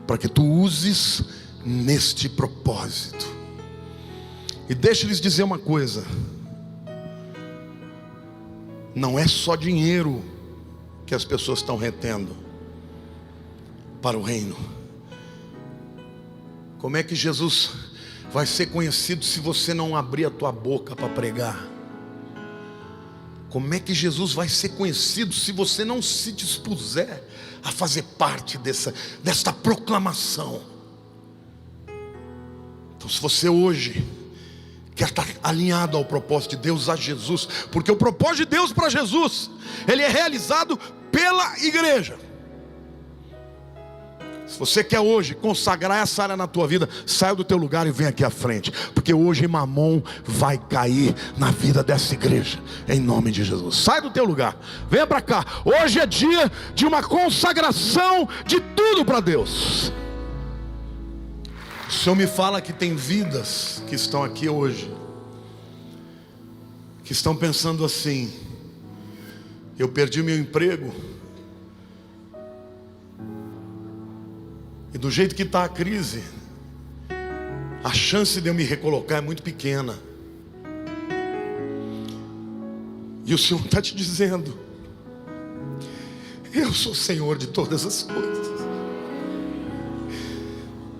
para que Tu uses neste propósito. E deixa-lhes dizer uma coisa: não é só dinheiro que as pessoas estão retendo para o reino. Como é que Jesus vai ser conhecido se você não abrir a tua boca para pregar? Como é que Jesus vai ser conhecido se você não se dispuser a fazer parte desta proclamação? Então, se você hoje quer estar alinhado ao propósito de Deus, a Jesus, porque o propósito de Deus para Jesus, ele é realizado pela igreja. Se você quer hoje consagrar essa área na tua vida, saia do teu lugar e vem aqui à frente, porque hoje Mamon vai cair na vida dessa igreja, em nome de Jesus. Sai do teu lugar, venha para cá. Hoje é dia de uma consagração de tudo para Deus. O Senhor me fala que tem vidas que estão aqui hoje, que estão pensando assim: eu perdi meu emprego, e do jeito que está a crise, a chance de eu me recolocar é muito pequena. E o Senhor está te dizendo: eu sou Senhor de todas as coisas.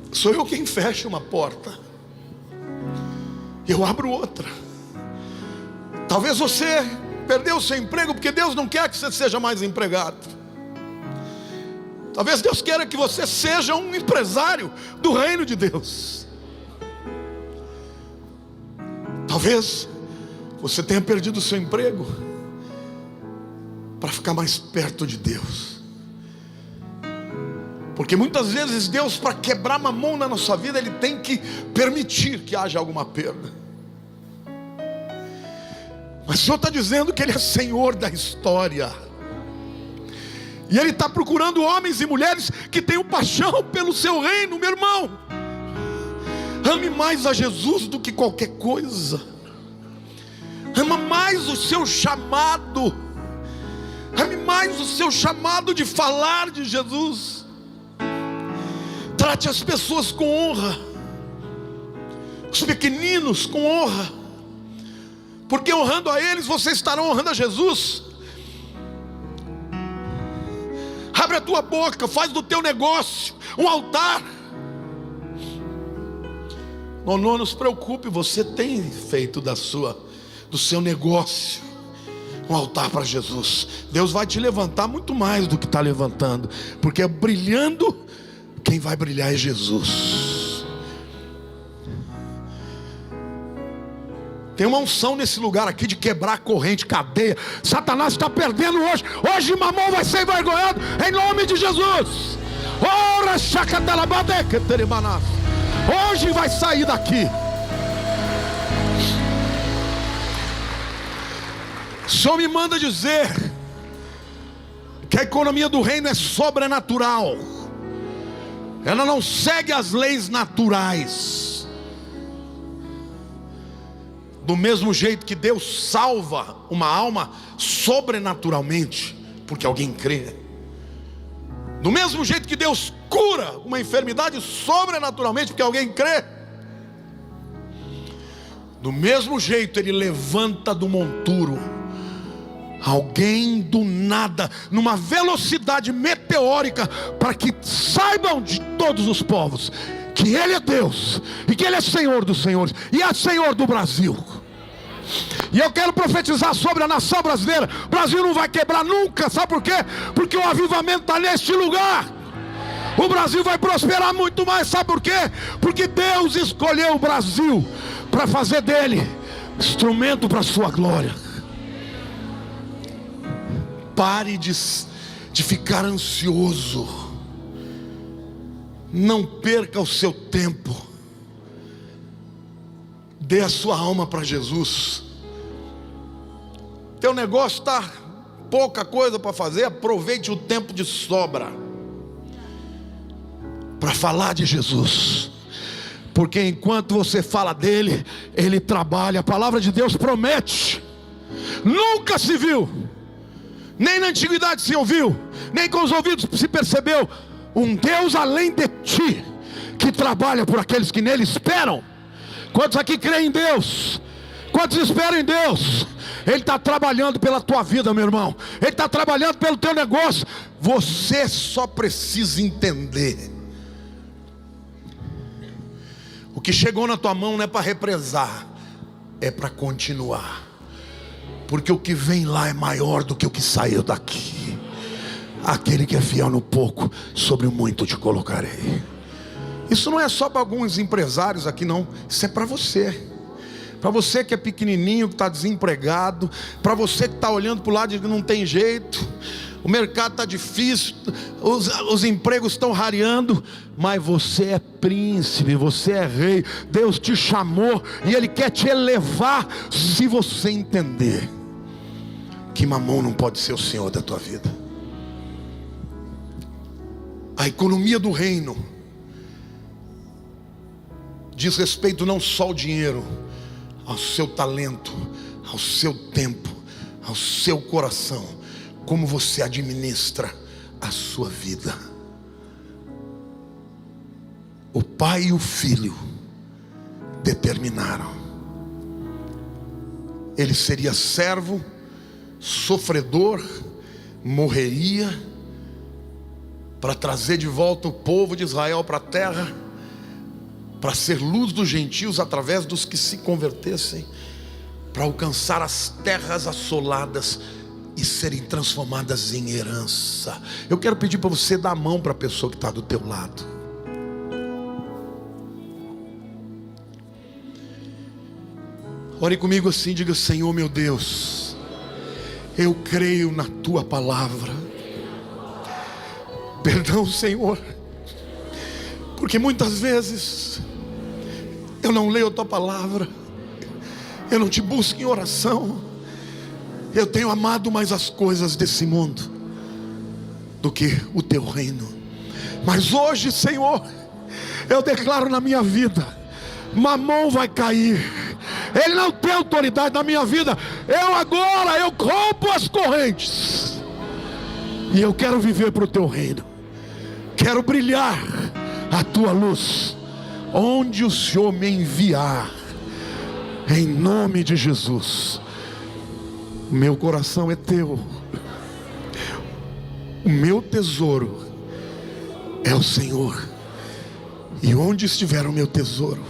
Sou eu quem fecha uma porta, eu abro outra. Talvez você perdeu o seu emprego porque Deus não quer que você seja mais empregado. Talvez Deus queira que você seja um empresário do reino de Deus. Talvez você tenha perdido o seu emprego para ficar mais perto de Deus. Porque muitas vezes Deus, para quebrar Mamon na nossa vida, Ele tem que permitir que haja alguma perda. Mas o Senhor está dizendo que Ele é Senhor da história, e Ele está procurando homens e mulheres que tenham paixão pelo seu reino. Meu irmão, ame mais a Jesus do que qualquer coisa. Ama mais o seu chamado. Ame mais o seu chamado de falar de Jesus. Trate as pessoas com honra, os pequeninos com honra, porque honrando a eles, vocês estarão honrando a Jesus. Abre a tua boca, faz do teu negócio um altar. Não se preocupe, você tem feito do seu negócio um altar para Jesus. Deus vai te levantar muito mais do que está levantando, porque brilhando, quem vai brilhar é Jesus. Tem uma unção nesse lugar aqui de quebrar corrente, cadeia. Satanás está perdendo hoje. Hoje Mamon vai ser envergonhado em nome de Jesus. Hoje vai sair daqui. O Senhor me manda dizer que a economia do reino é sobrenatural. Ela não segue as leis naturais. Do mesmo jeito que Deus salva uma alma sobrenaturalmente, porque alguém crê. Do mesmo jeito que Deus cura uma enfermidade sobrenaturalmente, porque alguém crê. Do mesmo jeito Ele levanta do monturo alguém do nada, numa velocidade meteórica, para que saibam de todos os povos que Ele é Deus, e que Ele é Senhor dos senhores, e é Senhor do Brasil. E eu quero profetizar sobre a nação brasileira. O Brasil não vai quebrar nunca, sabe por quê? Porque o avivamento está neste lugar. O Brasil vai prosperar muito mais, sabe por quê? Porque Deus escolheu o Brasil para fazer dele instrumento para a sua glória. Pare de ficar ansioso. Não perca o seu tempo. Dê a sua alma para Jesus. Teu negócio está pouca coisa para fazer, aproveite o tempo de sobra para falar de Jesus. Porque enquanto você fala dele, ele trabalha. A palavra de Deus promete. Nunca se viu, nem na antiguidade se ouviu, nem com os ouvidos se percebeu, um Deus além de ti, que trabalha por aqueles que nele esperam. Quantos aqui creem em Deus? Quantos esperam em Deus? Ele está trabalhando pela tua vida, meu irmão. Ele está trabalhando pelo teu negócio. Você só precisa entender: o que chegou na tua mão não é para represar, é para continuar. Porque o que vem lá é maior do que o que saiu daqui. Aquele que é fiel no pouco, sobre o muito te colocarei. Isso não é só para alguns empresários aqui, não. Isso é para você. Para você que é pequenininho, que está desempregado. Para você que está olhando para o lado e que não tem jeito. O mercado está difícil. Os empregos estão rareando. Mas você é príncipe, você é rei. Deus te chamou e Ele quer te elevar. Se você entender que mamão não pode ser o Senhor da tua vida. A economia do reino diz respeito não só ao dinheiro, ao seu talento, ao seu tempo, ao seu coração, como você administra a sua vida. O pai e o filho determinaram: ele seria servo, sofredor, morreria para trazer de volta o povo de Israel para a terra, para ser luz dos gentios através dos que se convertessem, para alcançar as terras assoladas e serem transformadas em herança. Eu quero pedir para você dar a mão para a pessoa que está do teu lado. Ore comigo assim, diga: Senhor meu Deus, eu creio na tua palavra. Perdão, Senhor, porque muitas vezes eu não leio a tua palavra, eu não te busco em oração. Eu tenho amado mais as coisas desse mundo do que o teu reino. Mas hoje, Senhor, eu declaro na minha vida: mamão vai cair. Ele não tem autoridade na minha vida. Eu rompo as correntes e eu quero viver para o teu reino. Quero brilhar a tua luz onde o Senhor me enviar, em nome de Jesus. O meu coração é teu, o meu tesouro é o Senhor, e onde estiver o meu tesouro,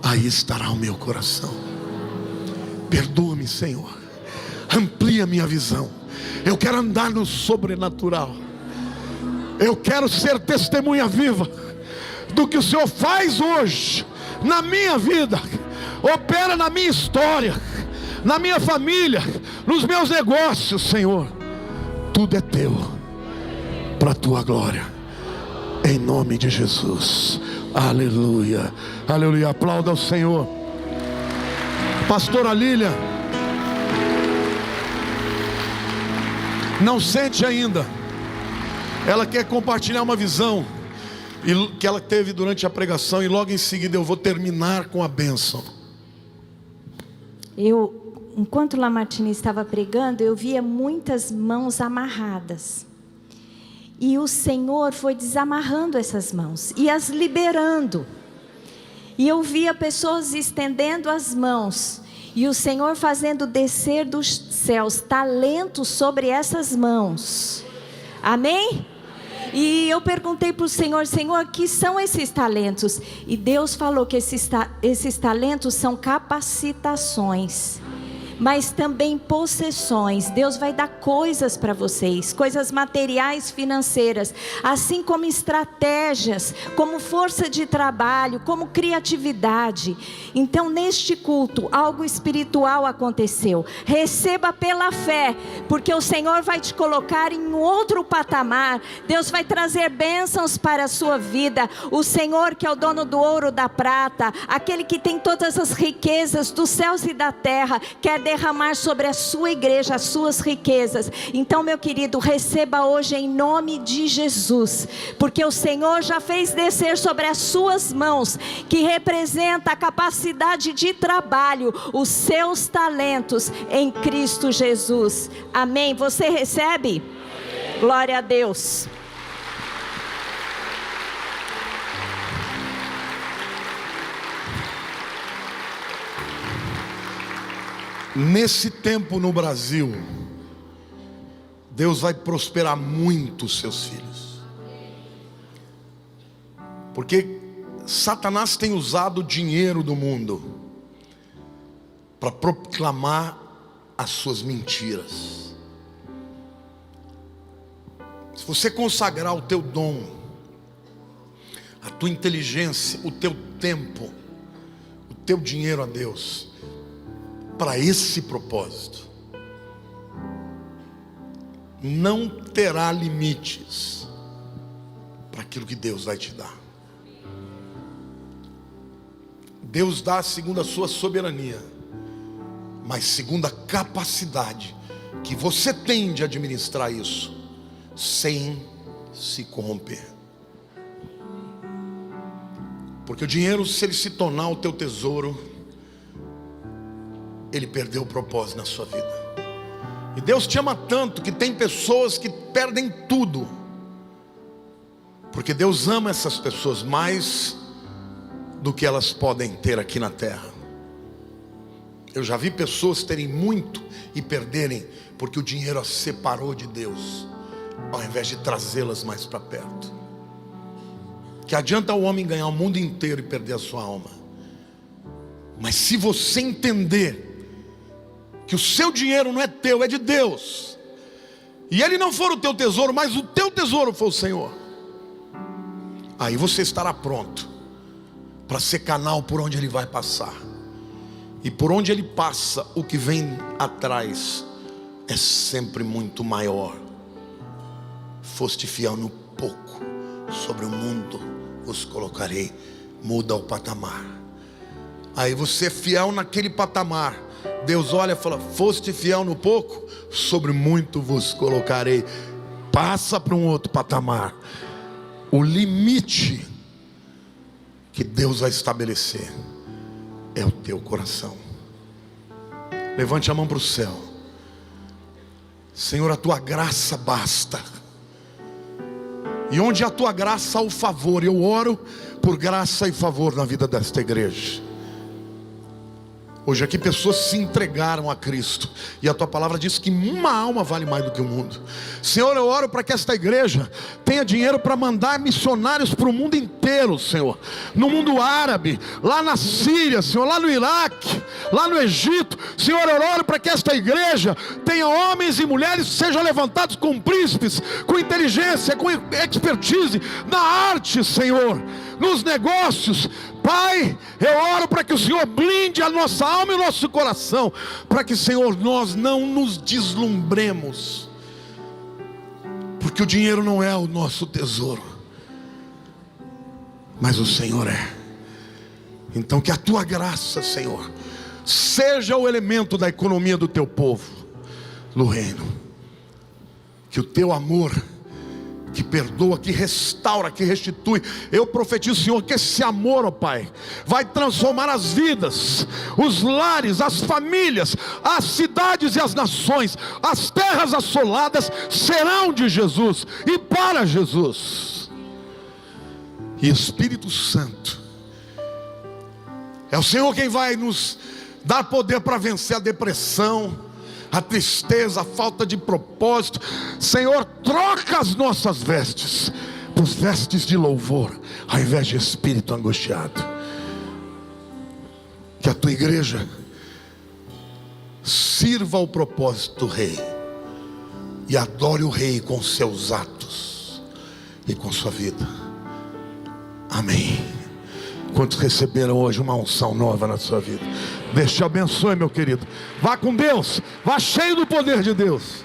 aí estará o meu coração. Perdoa-me, Senhor, amplia minha visão. Eu quero andar no sobrenatural. Eu quero ser testemunha viva do que o Senhor faz hoje na minha vida, opera na minha história, na minha família, nos meus negócios. Senhor, tudo é teu, para a tua glória, em nome de Jesus. Aleluia, aleluia. Aplauda ao Senhor. Pastora Lília não sente ainda. Ela quer compartilhar uma visão que ela teve durante a pregação, e logo em seguida eu vou terminar com a bênção. Enquanto Lamartine estava pregando, eu via muitas mãos amarradas. E o Senhor foi desamarrando essas mãos e as liberando. E eu via pessoas estendendo as mãos. E o Senhor fazendo descer dos céus talentos sobre essas mãos. Amém? E eu perguntei para o Senhor: Senhor, que são esses talentos? E Deus falou que esses talentos são capacitações, mas também possessões. Deus vai dar coisas para vocês, coisas materiais, financeiras, assim como estratégias, como força de trabalho, como criatividade. Então, neste culto, algo espiritual aconteceu. Receba pela fé, porque o Senhor vai te colocar em outro patamar. Deus vai trazer bênçãos para a sua vida. O Senhor, que é o dono do ouro, da prata, aquele que tem todas as riquezas dos céus e da terra, quer derramar sobre a sua igreja as suas riquezas. Então, meu querido, receba hoje em nome de Jesus, porque o Senhor já fez descer sobre as suas mãos, que representa a capacidade de trabalho, os seus talentos em Cristo Jesus. Amém? Você recebe? Amém. Glória a Deus. Nesse tempo no Brasil, Deus vai prosperar muito os seus filhos, porque Satanás tem usado o dinheiro do mundo para proclamar as suas mentiras. Se você consagrar o teu dom, a tua inteligência, o teu tempo, o teu dinheiro a Deus, para esse propósito, não terá limites para aquilo que Deus vai te dar. Deus dá segundo a sua soberania, mas segundo a capacidade que você tem de administrar isso, sem se corromper. Porque o dinheiro, se ele se tornar o teu tesouro, ele perdeu o propósito na sua vida. E Deus te ama tanto que tem pessoas que perdem tudo, porque Deus ama essas pessoas mais do que elas podem ter aqui na terra. Eu já vi pessoas terem muito e perderem, porque o dinheiro as separou de Deus, ao invés de trazê-las mais para perto. Que adianta o homem ganhar o mundo inteiro e perder a sua alma? Mas se você entender que o seu dinheiro não é teu, é de Deus, e ele não for o teu tesouro, mas o teu tesouro for o Senhor, aí você estará pronto para ser canal por onde ele vai passar. E por onde ele passa, o que vem atrás é sempre muito maior. Foste fiel no pouco, sobre o mundo os colocarei. Muda o patamar. Aí você é fiel naquele patamar, Deus olha e fala: foste fiel no pouco, sobre muito vos colocarei. Passa para um outro patamar. O limite que Deus vai estabelecer é o teu coração. Levante a mão para o céu. Senhor, a tua graça basta. E onde a tua graça há o favor, eu oro por graça e favor na vida desta igreja. Hoje aqui pessoas se entregaram a Cristo, e a tua palavra diz que uma alma vale mais do que o mundo. Senhor, eu oro para que esta igreja tenha dinheiro para mandar missionários para o mundo inteiro, Senhor. No mundo árabe, lá na Síria, Senhor, lá no Iraque, lá no Egito. Senhor, eu oro para que esta igreja tenha homens e mulheres que sejam levantados com príncipes, com inteligência, com expertise na arte, Senhor, nos negócios. Pai, eu oro para que o Senhor blinde a nossa alma e o nosso coração, para que, Senhor, nós não nos deslumbremos, porque o dinheiro não é o nosso tesouro, mas o Senhor é. Então que a tua graça, Senhor, seja o elemento da economia do teu povo no reino. Que o teu amor, que perdoa, que restaura, que restitui, eu profetizo, Senhor, que esse amor, ó Pai, vai transformar as vidas, os lares, as famílias, as cidades e as nações. As terras assoladas serão de Jesus e para Jesus. E Espírito Santo, é o Senhor quem vai nos dar poder para vencer a depressão, a tristeza, a falta de propósito. Senhor, troca as nossas vestes por vestes de louvor, ao invés de espírito angustiado. Que a tua igreja sirva ao propósito do rei e adore o rei com seus atos e com sua vida. Amém. Quantos receberam hoje uma unção nova na sua vida? Deus te abençoe, meu querido. Vá com Deus, vá cheio do poder de Deus.